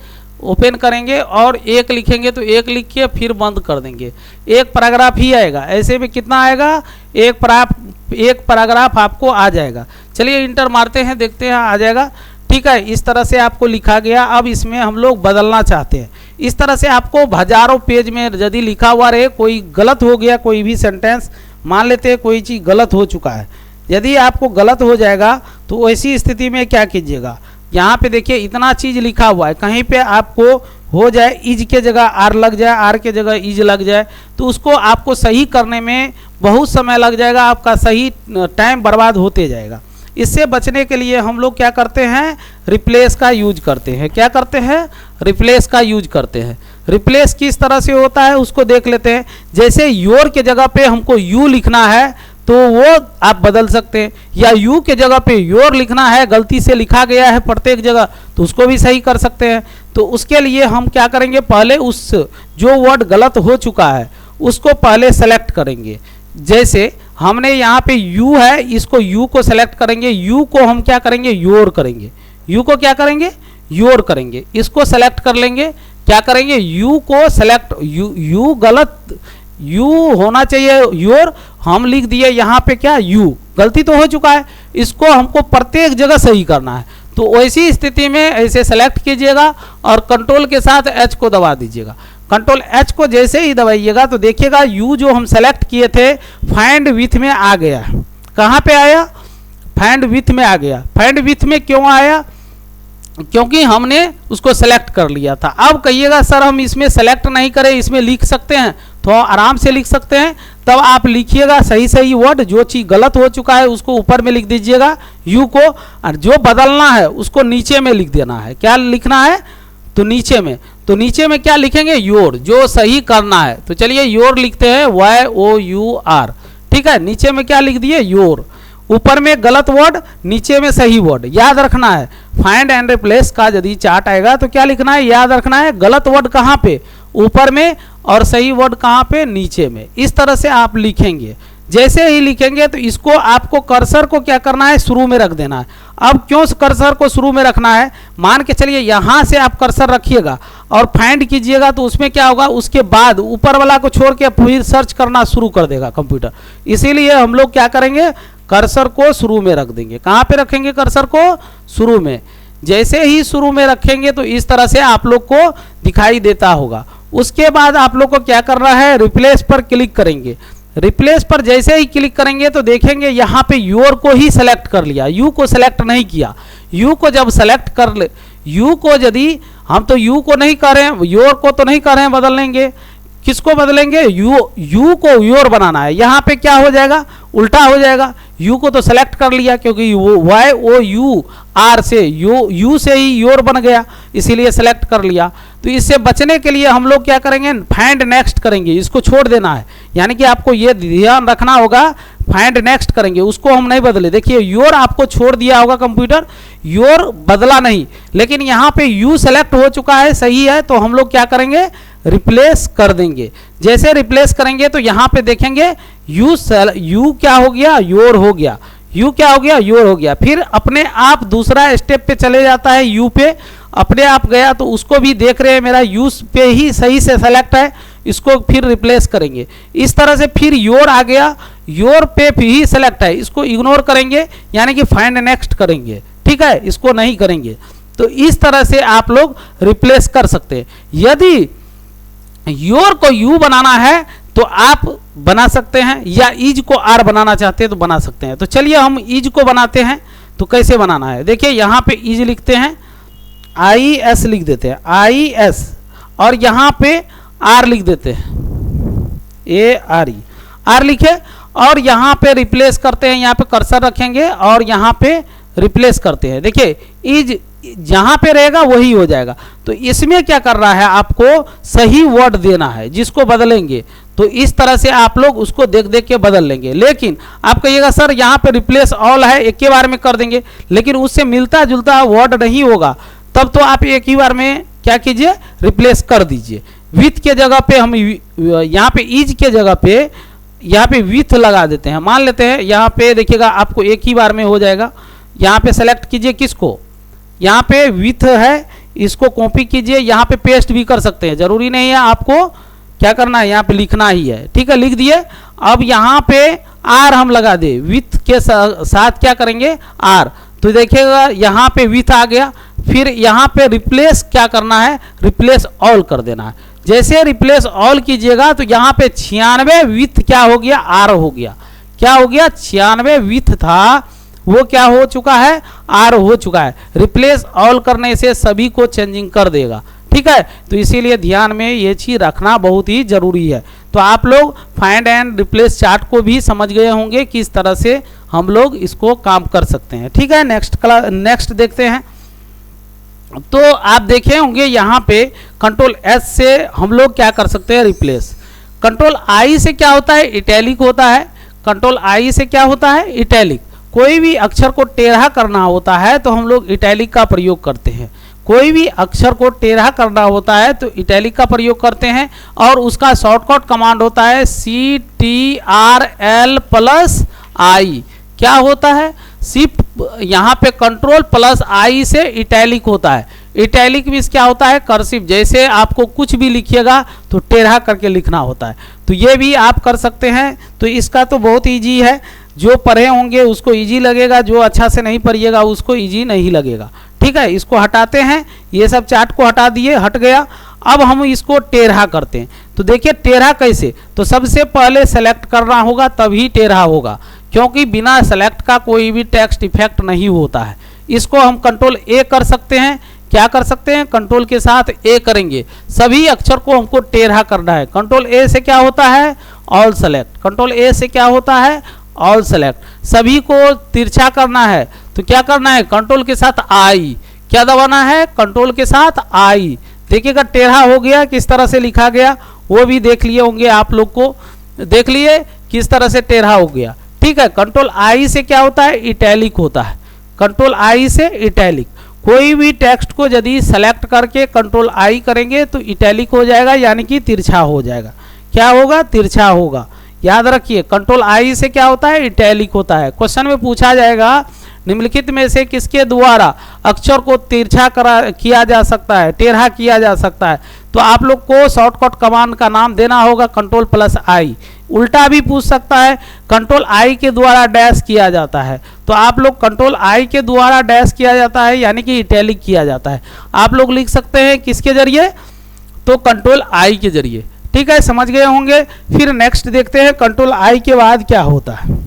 ओपन करेंगे और 1 लिखेंगे तो 1 लिख के फिर बंद कर देंगे। एक पैराग्राफ ही आएगा, ऐसे में कितना आएगा, एक पैराग्राफ आपको आ जाएगा। चलिए इंटर मारते हैं, देखते हैं आ जाएगा। ठीक है, इस तरह से आपको लिखा गया। अब इसमें हम लोग बदलना चाहते हैं। इस तरह से आपको हजारों पेज में यदि लिखा हुआ रहे, कोई गलत हो गया, कोई भी सेंटेंस मान लेते हैं कोई चीज़ गलत हो चुका है, यदि आपको गलत हो जाएगा तो ऐसी स्थिति में क्या कीजिएगा, यहाँ पे देखिए इतना चीज़ लिखा हुआ है, कहीं पे आपको हो जाए इज के जगह आर लग जाए, आर के जगह इज लग जाए, तो उसको आपको सही करने में बहुत समय लग जाएगा, आपका सही टाइम बर्बाद होते जाएगा। इससे बचने के लिए हम लोग क्या करते हैं, रिप्लेस का यूज करते हैं। क्या करते हैं, रिप्लेस का यूज करते हैं। रिप्लेस किस तरह से होता है उसको देख लेते हैं। जैसे योर के जगह पे हमको यू लिखना है तो वो आप बदल सकते हैं, या यू के जगह पे योर लिखना है, गलती से लिखा गया है प्रत्येक जगह, तो उसको भी सही कर सकते हैं। तो उसके लिए हम क्या करेंगे, पहले उस जो वर्ड गलत हो चुका है उसको पहले सेलेक्ट करेंगे। जैसे हमने यहाँ पे यू है, इसको यू को सेलेक्ट करेंगे, यू को हम क्या करेंगे, योर करेंगे, यू को क्या करेंगे, योर करेंगे। इसको सेलेक्ट कर लेंगे, क्या करेंगे, यू को सेलेक्ट, यू गलत, यू होना चाहिए योर, हम लिख दिए यहाँ पे क्या यू, गलती तो हो चुका है, इसको हमको प्रत्येक जगह सही करना है। तो वैसी स्थिति में ऐसे सेलेक्ट कीजिएगा और कंट्रोल के साथ एच को दबा दीजिएगा। कंट्रोल एच को जैसे ही दबाइएगा तो देखिएगा यू जो हम सेलेक्ट किए थे फाइंड विथ में आ गया। कहाँ पे आया, फाइंड विथ में आ गया। फाइंड विथ में क्यों आया, क्योंकि हमने उसको सेलेक्ट कर लिया था। अब कहिएगा सर हम इसमें सेलेक्ट नहीं करें, इसमें लिख सकते हैं, तो आराम से लिख सकते हैं। तब आप लिखिएगा सही सही वर्ड, जो चीज़ गलत हो चुका है उसको ऊपर में लिख दीजिएगा यू को, और जो बदलना है उसको नीचे में लिख देना है। क्या लिखना है, तो नीचे में, तो नीचे में क्या लिखेंगे, योर, जो सही करना है। तो चलिए योर लिखते हैं, YOUR, ठीक है। नीचे में क्या लिख दिए, योर, ऊपर में गलत वर्ड, नीचे में सही वर्ड। याद रखना है फाइंड एंड रिप्लेस का यदि चार्ट आएगा तो क्या लिखना है, याद रखना है गलत वर्ड कहाँ पे, ऊपर में, और सही वर्ड कहाँ पे, नीचे में। इस तरह से आप लिखेंगे। जैसे ही लिखेंगे तो इसको आपको कर्सर को क्या करना है, शुरू में रख देना है। अब क्यों कर्सर को शुरू में रखना है, मान के चलिए यहाँ से आप कर्सर रखिएगा और फाइंड कीजिएगा तो उसमें क्या होगा, उसके बाद ऊपर वाला को छोड़ के फिर सर्च करना शुरू कर देगा कंप्यूटर। इसीलिए हम लोग क्या करेंगे, कर्सर को शुरू में रख देंगे। कहाँ पे रखेंगे, कर्सर को शुरू में। जैसे ही शुरू में रखेंगे तो इस तरह से आप लोग को दिखाई देता होगा। उसके बाद आप लोग को क्या करना है, रिप्लेस पर क्लिक करेंगे। रिप्लेस पर जैसे ही क्लिक करेंगे तो देखेंगे यहाँ पे योर को ही सेलेक्ट कर लिया, यू को सेलेक्ट नहीं किया। यू को जब सेलेक्ट कर ले, यू को यदि हम तो यू को नहीं कर रहे हैं, योर को तो नहीं कर रहे हैं, बदल लेंगे। किसको बदलेंगे, यू को योर बनाना है। यहाँ पे क्या हो जाएगा, उल्टा हो जाएगा। यू को तो सेलेक्ट कर लिया क्योंकि YOUR से यू से ही योर बन गया, इसीलिए सेलेक्ट कर लिया। तो इससे बचने के लिए हम लोग क्या करेंगे, फाइंड नेक्स्ट करेंगे, इसको छोड़ देना है। यानी कि आपको ये ध्यान रखना होगा, फाइंड नेक्स्ट करेंगे, उसको हम नहीं बदले। देखिए योर आपको छोड़ दिया होगा कंप्यूटर, योर बदला नहीं, लेकिन यहाँ पे यू सेलेक्ट हो चुका है, सही है, तो हम लोग क्या करेंगे, रिप्लेस कर देंगे। जैसे रिप्लेस करेंगे तो यहाँ पे देखेंगे यू क्या हो गया, योर हो गया, यू क्या हो गया, योर हो गया। फिर अपने आप दूसरा स्टेप पे चले जाता है, यू पे अपने आप गया, तो उसको भी देख रहे हैं मेरा यू पे ही सही से सेलेक्ट है, इसको फिर रिप्लेस करेंगे। इस तरह से फिर योर आ गया, योर पे ही सेलेक्ट है, इसको इग्नोर करेंगे, यानी कि फाइंड नेक्स्ट करेंगे, ठीक है, इसको नहीं करेंगे। तो इस तरह से आप लोग रिप्लेस कर सकते हैं। यदि योर को यू बनाना है तो आप बना सकते हैं, या इज को आर बनाना चाहते हैं तो बना सकते हैं। तो चलिए हम इज को बनाते हैं, तो कैसे बनाना है, देखिए यहाँ पे इज लिखते हैं, IS लिख देते हैं, IS, और यहाँ पे आर लिख देते हैं, ARE, आर लिखे, और यहाँ पे रिप्लेस करते हैं, यहाँ पे कर्सर रखेंगे और यहाँ पे रिप्लेस करते हैं। देखिए इज जहाँ पे रहेगा वही हो जाएगा। तो इसमें क्या कर रहा है, आपको सही वर्ड देना है जिसको बदलेंगे। तो इस तरह से आप लोग उसको देख देख के बदल लेंगे। लेकिन आप कहिएगा सर यहाँ पे रिप्लेस ऑल है, एक ही बार में कर देंगे, लेकिन उससे मिलता जुलता वर्ड नहीं होगा, तब तो आप एक ही बार में क्या कीजिए, रिप्लेस कर दीजिए। विथ के जगह पे हम यहाँ पे इज के जगह पे यहाँ पे विथ लगा देते हैं। मान लेते हैं यहाँ पे देखिएगा आपको एक ही बार में हो जाएगा। यहाँ पे सेलेक्ट कीजिए किसको, यहाँ पे विथ है, इसको कॉपी कीजिए, यहाँ पे पेस्ट भी कर सकते हैं, जरूरी नहीं है आपको क्या करना है, यहाँ पे लिखना ही है, ठीक है, लिख दिए। अब यहाँ पे आर हम लगा दे, विथ के साथ क्या करेंगे, आर, तो देखिएगा यहाँ पे विथ आ गया, फिर यहाँ पे रिप्लेस क्या करना है, रिप्लेस ऑल कर देना है। जैसे रिप्लेस ऑल कीजिएगा तो यहाँ पे 96 विथ क्या हो गया, आर हो गया। क्या हो गया, 96 विथ था वो क्या हो चुका है, आर हो चुका है। रिप्लेस ऑल करने से सभी को चेंजिंग कर देगा, ठीक है। तो इसीलिए ध्यान में ये चीज रखना बहुत ही जरूरी है। तो आप लोग फाइंड एंड रिप्लेस चार्ट को भी समझ गए होंगे किस तरह से हम लोग इसको काम कर सकते हैं, ठीक है। नेक्स्ट देखते हैं। तो आप देखे होंगे यहाँ पे कंट्रोल एस से हम लोग क्या कर सकते हैं, रिप्लेस। कंट्रोल आई से क्या होता है, इटैलिक होता है। कंट्रोल आई से क्या होता है, इटैलिक। कोई भी अक्षर को टेढ़ा करना होता है तो हम लोग इटैलिक का प्रयोग करते हैं। कोई भी अक्षर को टेढ़ा करना होता है तो इटैलिक का प्रयोग करते हैं, और उसका शॉर्टकट कमांड होता है CTRL प्लस आई। क्या होता है, शिफ्ट यहाँ पे कंट्रोल प्लस आई से इटैलिक होता है। इटैलिक मीन्स क्या होता है, कर्सिव। जैसे आपको कुछ भी लिखिएगा तो टेढ़ा करके लिखना होता है, तो ये भी आप कर सकते हैं। तो इसका तो बहुत ईजी है, जो पढ़े होंगे उसको इजी लगेगा, जो अच्छा से नहीं पढ़िएगा उसको इजी नहीं लगेगा, ठीक है। इसको हटाते हैं, ये सब चार्ट को हटा दिए, हट गया। अब हम इसको टेढ़ा करते हैं। तो देखिए टेढ़ा कैसे, तो सबसे पहले सेलेक्ट करना होगा तभी टेढ़ा होगा, क्योंकि बिना सेलेक्ट का कोई भी टेक्स्ट इफेक्ट नहीं होता है। इसको हम कंट्रोल ए कर सकते हैं। क्या कर सकते हैं, कंट्रोल के साथ ए करेंगे। सभी अक्षर को हमको टेढ़ा करना है। कंट्रोल ए से क्या होता है, ऑल सेलेक्ट। कंट्रोल ए से क्या होता है, ऑल सेलेक्ट। सभी को तिरछा करना है तो क्या करना है, कंट्रोल के साथ आई। क्या दबाना है, कंट्रोल के साथ आई। देखिएगा टेढ़ा हो गया, किस तरह से लिखा गया वो भी देख लिए होंगे आप लोग को, देख लिए किस तरह से टेढ़ा हो गया, ठीक है। कंट्रोल आई से क्या होता है, इटैलिक होता है। कंट्रोल आई से इटैलिक। कोई भी टेक्स्ट को यदि सेलेक्ट करके कंट्रोल आई करेंगे तो इटैलिक हो जाएगा, यानी कि तिरछा हो जाएगा। क्या होगा, तिरछा होगा। याद रखिए कंट्रोल आई से क्या होता है, इटैलिक होता है। क्वेश्चन में पूछा जाएगा निम्नलिखित में से किसके द्वारा अक्षर को तिरछा किया जा सकता है, टेढ़ा किया जा सकता है, तो आप लोग को शॉर्टकट कमांड का नाम देना होगा कंट्रोल प्लस आई। उल्टा भी पूछ सकता है, कंट्रोल आई के द्वारा डैश किया जाता है, तो आप लोग कंट्रोल आई के द्वारा डैश किया जाता है, यानी कि इटैलिक किया जाता है। आप लोग लिख सकते हैं किसके जरिए, तो कंट्रोल आई के जरिए, ठीक है। समझ गए होंगे। फिर नेक्स्ट देखते हैं कंट्रोल आई के बाद क्या होता है।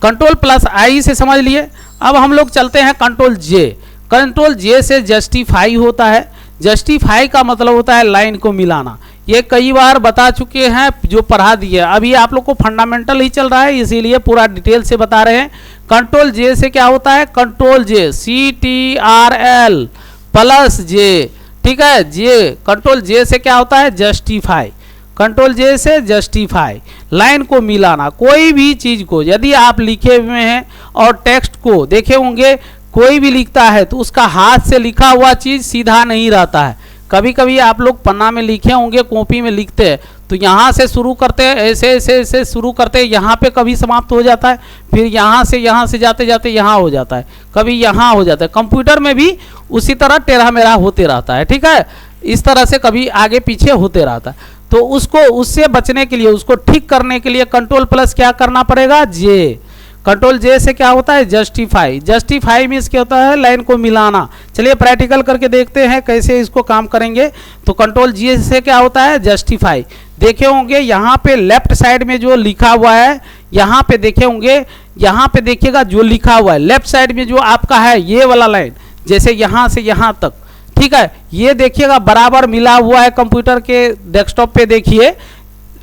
कंट्रोल प्लस आई से समझ लिए। अब हम लोग चलते हैं कंट्रोल जे। कंट्रोल जे से जस्टिफाई होता है। जस्टिफाई का मतलब होता है लाइन को मिलाना। ये कई बार बता चुके हैं, जो पढ़ा दिए। अभी आप लोग को फंडामेंटल ही चल रहा है, इसीलिए पूरा डिटेल से बता रहे हैं। कंट्रोल जे से क्या होता है, कंट्रोल जे CTRL प्लस जे, ठीक है। जे कंट्रोल जे से क्या होता है, जस्टिफाई। कंट्रोल जे से जस्टिफाई, लाइन को मिलाना। कोई भी चीज को यदि आप लिखे हुए हैं और टेक्स्ट को देखे होंगे, कोई भी लिखता है तो उसका हाथ से लिखा हुआ चीज सीधा नहीं रहता है। कभी कभी आप लोग पन्ना में लिखे होंगे, कॉपी में लिखते हैं तो यहाँ से शुरू करते हैं, ऐसे ऐसे ऐसे शुरू करते हैं, यहाँ पे कभी समाप्त हो जाता है, फिर यहाँ से जाते जाते यहाँ हो जाता है, कभी यहाँ हो जाता है। कंप्यूटर में भी उसी तरह टेढ़ा मेढ़ा होते रहता है, ठीक है। इस तरह से कभी आगे पीछे होते रहता है। तो उसको उससे बचने के लिए, उसको ठीक करने के लिए कंट्रोल प्लस क्या करना पड़ेगा, जे। कंट्रोल जे से क्या होता है, जस्टिफाई। जस्टिफाई मीन्स क्या होता है, लाइन को मिलाना। चलिए प्रैक्टिकल करके देखते हैं कैसे इसको काम करेंगे। तो कंट्रोल जे से क्या होता है, जस्टिफाई। देखे होंगे यहाँ पे लेफ्ट साइड में जो लिखा हुआ है, यहाँ पे देखे होंगे, यहाँ पे देखिएगा जो लिखा हुआ है लेफ्ट साइड में जो आपका है ये वाला लाइन, जैसे यहाँ से यहाँ तक, ठीक है। ये देखिएगा बराबर मिला हुआ है। कंप्यूटर के डेस्कटॉप पे देखिए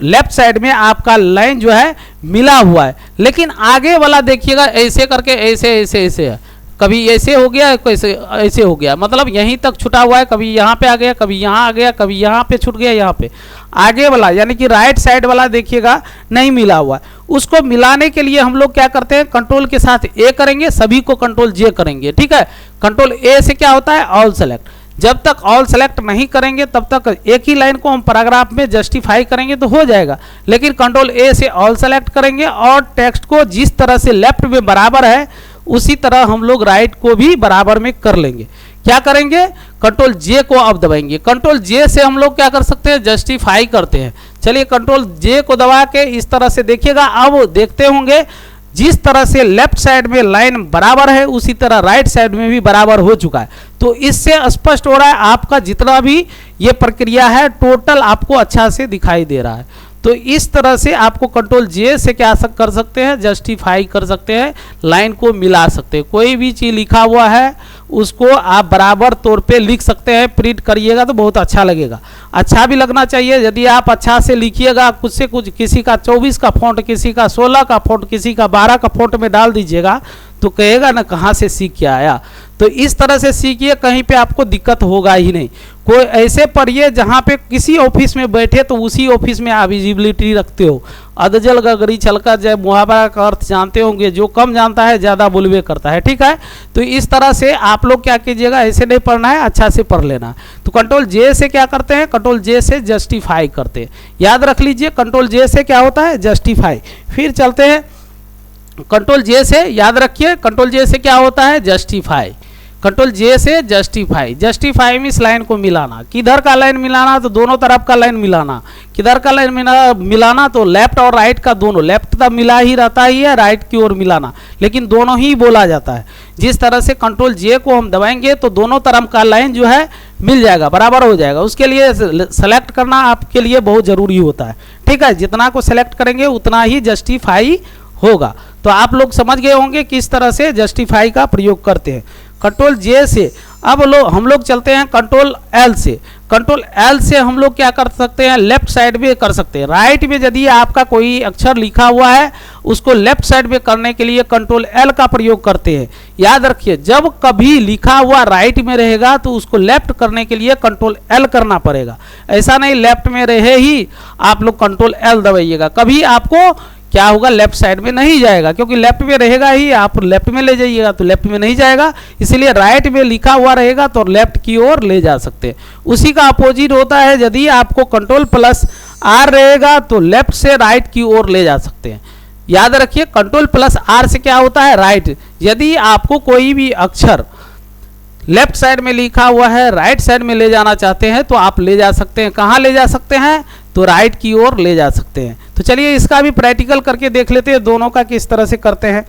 लेफ्ट साइड में आपका लाइन जो है मिला हुआ है, लेकिन आगे वाला देखिएगा ऐसे करके ऐसे ऐसे ऐसे है। कभी ऐसे हो गया, कैसे ऐसे हो गया, मतलब यहीं तक छुटा हुआ है। कभी यहाँ पे आ गया, कभी यहाँ आ गया, कभी यहाँ पे छूट गया, यहाँ पे। आगे वाला यानी कि राइट साइड वाला देखिएगा नहीं मिला हुआ है। उसको मिलाने के लिए हम लोग क्या करते हैं, कंट्रोल के साथ ए करेंगे, सभी को कंट्रोल जे करेंगे, ठीक है। कंट्रोल ए से क्या होता है, ऑल सेलेक्ट। जब तक ऑल सेलेक्ट नहीं करेंगे तब तक एक ही लाइन को हम पैराग्राफ में जस्टिफाई करेंगे तो हो जाएगा, लेकिन कंट्रोल ए से ऑल सेलेक्ट करेंगे और टेक्स्ट को जिस तरह से लेफ्ट में बराबर है उसी तरह हम लोग राइट को भी बराबर में कर लेंगे। क्या करेंगे, कंट्रोल जे को अब दबाएंगे। कंट्रोल जे से हम लोग क्या कर सकते हैं, जस्टिफाई करते हैं। चलिए कंट्रोल जे को दबा के इस तरह से देखिएगा। अब देखते होंगे जिस तरह से लेफ्ट साइड में लाइन बराबर है उसी तरह राइट साइड में भी बराबर हो चुका है। तो इससे स्पष्ट हो रहा है आपका जितना भी ये प्रक्रिया है टोटल आपको अच्छा से दिखाई दे रहा है। तो इस तरह से आपको कंट्रोल जे से क्या कर सकते हैं, जस्टिफाई कर सकते हैं, लाइन को मिला सकते हैं। कोई भी चीज़ लिखा हुआ है उसको आप बराबर तौर पे लिख सकते हैं, प्रिंट करिएगा तो बहुत अच्छा लगेगा। अच्छा भी लगना चाहिए। यदि आप अच्छा से लिखिएगा, कुछ से कुछ किसी का 24 का फॉन्ट, किसी का 16 का फॉन्ट, किसी का 12 का फॉन्ट में डाल दीजिएगा तो कहेगा ना कहाँ से सीख के आया। तो इस तरह से सीखिए, कहीं पे आपको दिक्कत होगा ही नहीं। कोई ऐसे पढ़िए जहाँ पे किसी ऑफिस में बैठे तो उसी ऑफिस में आप विजिबिलिटी रखते हो। अदजल गगरी छलका जय मुहावरा का अर्थ जानते होंगे, जो कम जानता है ज़्यादा बुलवे करता है, ठीक है। तो इस तरह से आप लोग क्या कीजिएगा, ऐसे नहीं पढ़ना है, अच्छा से पढ़ लेना। तो कंट्रोल जे से क्या करते हैं, कंट्रोल जे से जस्टिफाई करते हैं। याद रख लीजिए कंट्रोल जे से क्या होता है, जस्टिफाई। फिर चलते हैं कंट्रोल जे से, याद रखिए कंट्रोल जे से क्या होता है, जस्टिफाई। कंट्रोल जे से जस्टिफाई, जस्टिफाई में इस लाइन को मिलाना। किधर का लाइन मिलाना, तो दोनों तरफ का लाइन मिलाना। किधर का लाइन मिलाना, तो लेफ्ट और राइट का दोनों। लेफ्ट तो मिला ही रहता ही है, राइट की ओर मिलाना, लेकिन दोनों ही बोला जाता है। जिस तरह से कंट्रोल जे को हम दबाएंगे तो दोनों तरफ का लाइन जो है मिल जाएगा, बराबर हो जाएगा। उसके लिए सेलेक्ट करना आपके लिए बहुत ज़रूरी होता है, ठीक है। जितना को सेलेक्ट करेंगे उतना ही जस्टिफाई होगा। तो आप लोग समझ गए होंगे किस तरह से जस्टिफाई का प्रयोग करते हैं। कंट्रोल जे से अब हम लोग चलते हैं कंट्रोल एल से। कंट्रोल एल से हम लोग क्या कर सकते हैं, लेफ्ट साइड में कर सकते हैं। राइट में यदि आपका कोई अक्षर लिखा हुआ है उसको लेफ्ट साइड में करने के लिए कंट्रोल एल का प्रयोग करते हैं। याद रखिए जब कभी लिखा हुआ राइट में रहेगा तो उसको लेफ्ट करने के लिए कंट्रोल एल करना पड़ेगा। ऐसा नहीं लेफ्ट में रहे ही आप लोग कंट्रोल एल दबाइएगा, कभी आपको क्या होगा, लेफ्ट साइड में नहीं जाएगा, क्योंकि लेफ्ट में रहेगा ही, आप लेफ्ट में ले जाइएगा तो लेफ्ट में नहीं जाएगा। इसलिए राइट में लिखा हुआ रहेगा तो लेफ्ट की ओर ले जा सकते हैं। उसी का अपोजिट होता है, यदि आपको कंट्रोल प्लस आर रहेगा तो लेफ्ट से राइट की ओर ले जा सकते हैं। याद रखिए कंट्रोल प्लस आर से क्या होता है, राइट। यदि आपको कोई भी अक्षर लेफ्ट साइड में लिखा हुआ है राइट साइड में ले जाना चाहते हैं तो आप ले जा सकते हैं। कहाँ ले जा सकते हैं, तो राइट की ओर ले जा सकते हैं। तो चलिए इसका भी प्रैक्टिकल करके देख लेते हैं दोनों का किस तरह से करते हैं।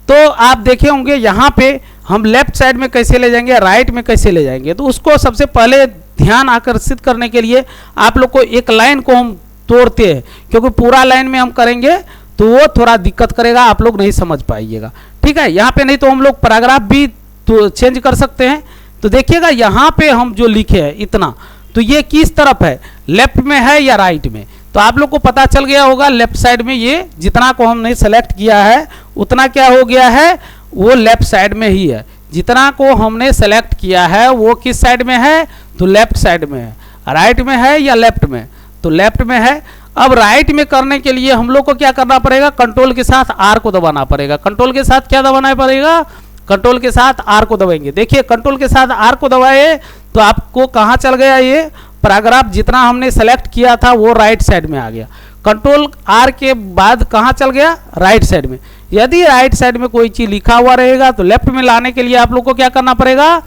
तो आप देखे होंगे यहाँ पे हम लेफ्ट साइड में कैसे ले जाएंगे, राइट में कैसे ले जाएंगे। तो उसको सबसे पहले ध्यान आकर्षित करने के लिए आप लोग को एक लाइन को हम तोड़ते हैं, क्योंकि पूरा लाइन में हम करेंगे तो वो थोड़ा दिक्कत करेगा, आप लोग नहीं समझ पाइएगा, ठीक है। यहाँ पे नहीं तो हम लोग पैराग्राफ भी तो चेंज कर सकते हैं। तो देखिएगा यहाँ पे हम जो लिखे हैं इतना, तो ये किस तरफ है, लेफ्ट में है या राइट में। तो आप लोग को पता चल गया होगा लेफ्ट साइड में ये जितना को हमने सेलेक्ट किया है उतना क्या हो गया है, वो लेफ्ट साइड में ही है। जितना को हमने सेलेक्ट किया है वो किस साइड में है, तो लेफ्ट साइड में है। राइट में है या लेफ्ट में, तो लेफ्ट में है। अब राइट में करने के लिए हम लोग को क्या करना पड़ेगा, कंट्रोल के साथ आर को दबाना पड़ेगा। कंट्रोल के साथ क्या दबाना पड़ेगा, कंट्रोल के साथ आर को दबाएंगे। देखिए कंट्रोल के साथ आर को दबाए तो आपको कहाँ चल गया, ये पैराग्राफ जितना हमने सेलेक्ट किया था वो राइट साइड में आ गया। कंट्रोल आर के बाद कहाँ चल गया, राइट साइड में। यदि राइट साइड में कोई चीज लिखा हुआ रहेगा तो लेफ्ट में लाने के लिए आप लोग को क्या करना पड़ेगा,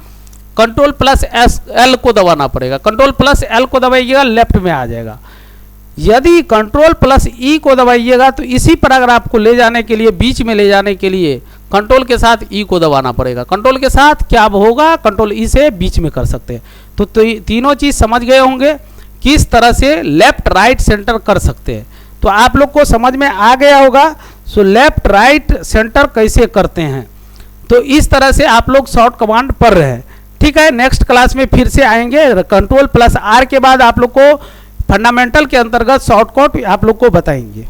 कंट्रोल प्लस एल को दबाना पड़ेगा। कंट्रोल प्लस एल को दबाइएगा, लेफ्ट में आ जाएगा। यदि कंट्रोल प्लस ई को दबाइएगा तो इसी पैराग्राफ को ले जाने के लिए, बीच में ले जाने के लिए कंट्रोल के साथ ई को दबाना पड़ेगा। कंट्रोल के साथ क्या होगा, कंट्रोल ई से बीच में कर सकते हैं। तो तीनों चीज समझ गए होंगे किस तरह से लेफ्ट राइट सेंटर कर सकते हैं। तो आप लोग को समझ में आ गया होगा सो लेफ्ट राइट सेंटर कैसे करते हैं। तो इस तरह से आप लोग शॉर्ट कमांड पढ़ रहे हैं, ठीक है। नेक्स्ट क्लास में फिर से आएंगे, कंट्रोल प्लस आर के बाद आप लोग को फंडामेंटल के अंतर्गत शॉर्टकट आप लोग को बताएंगे।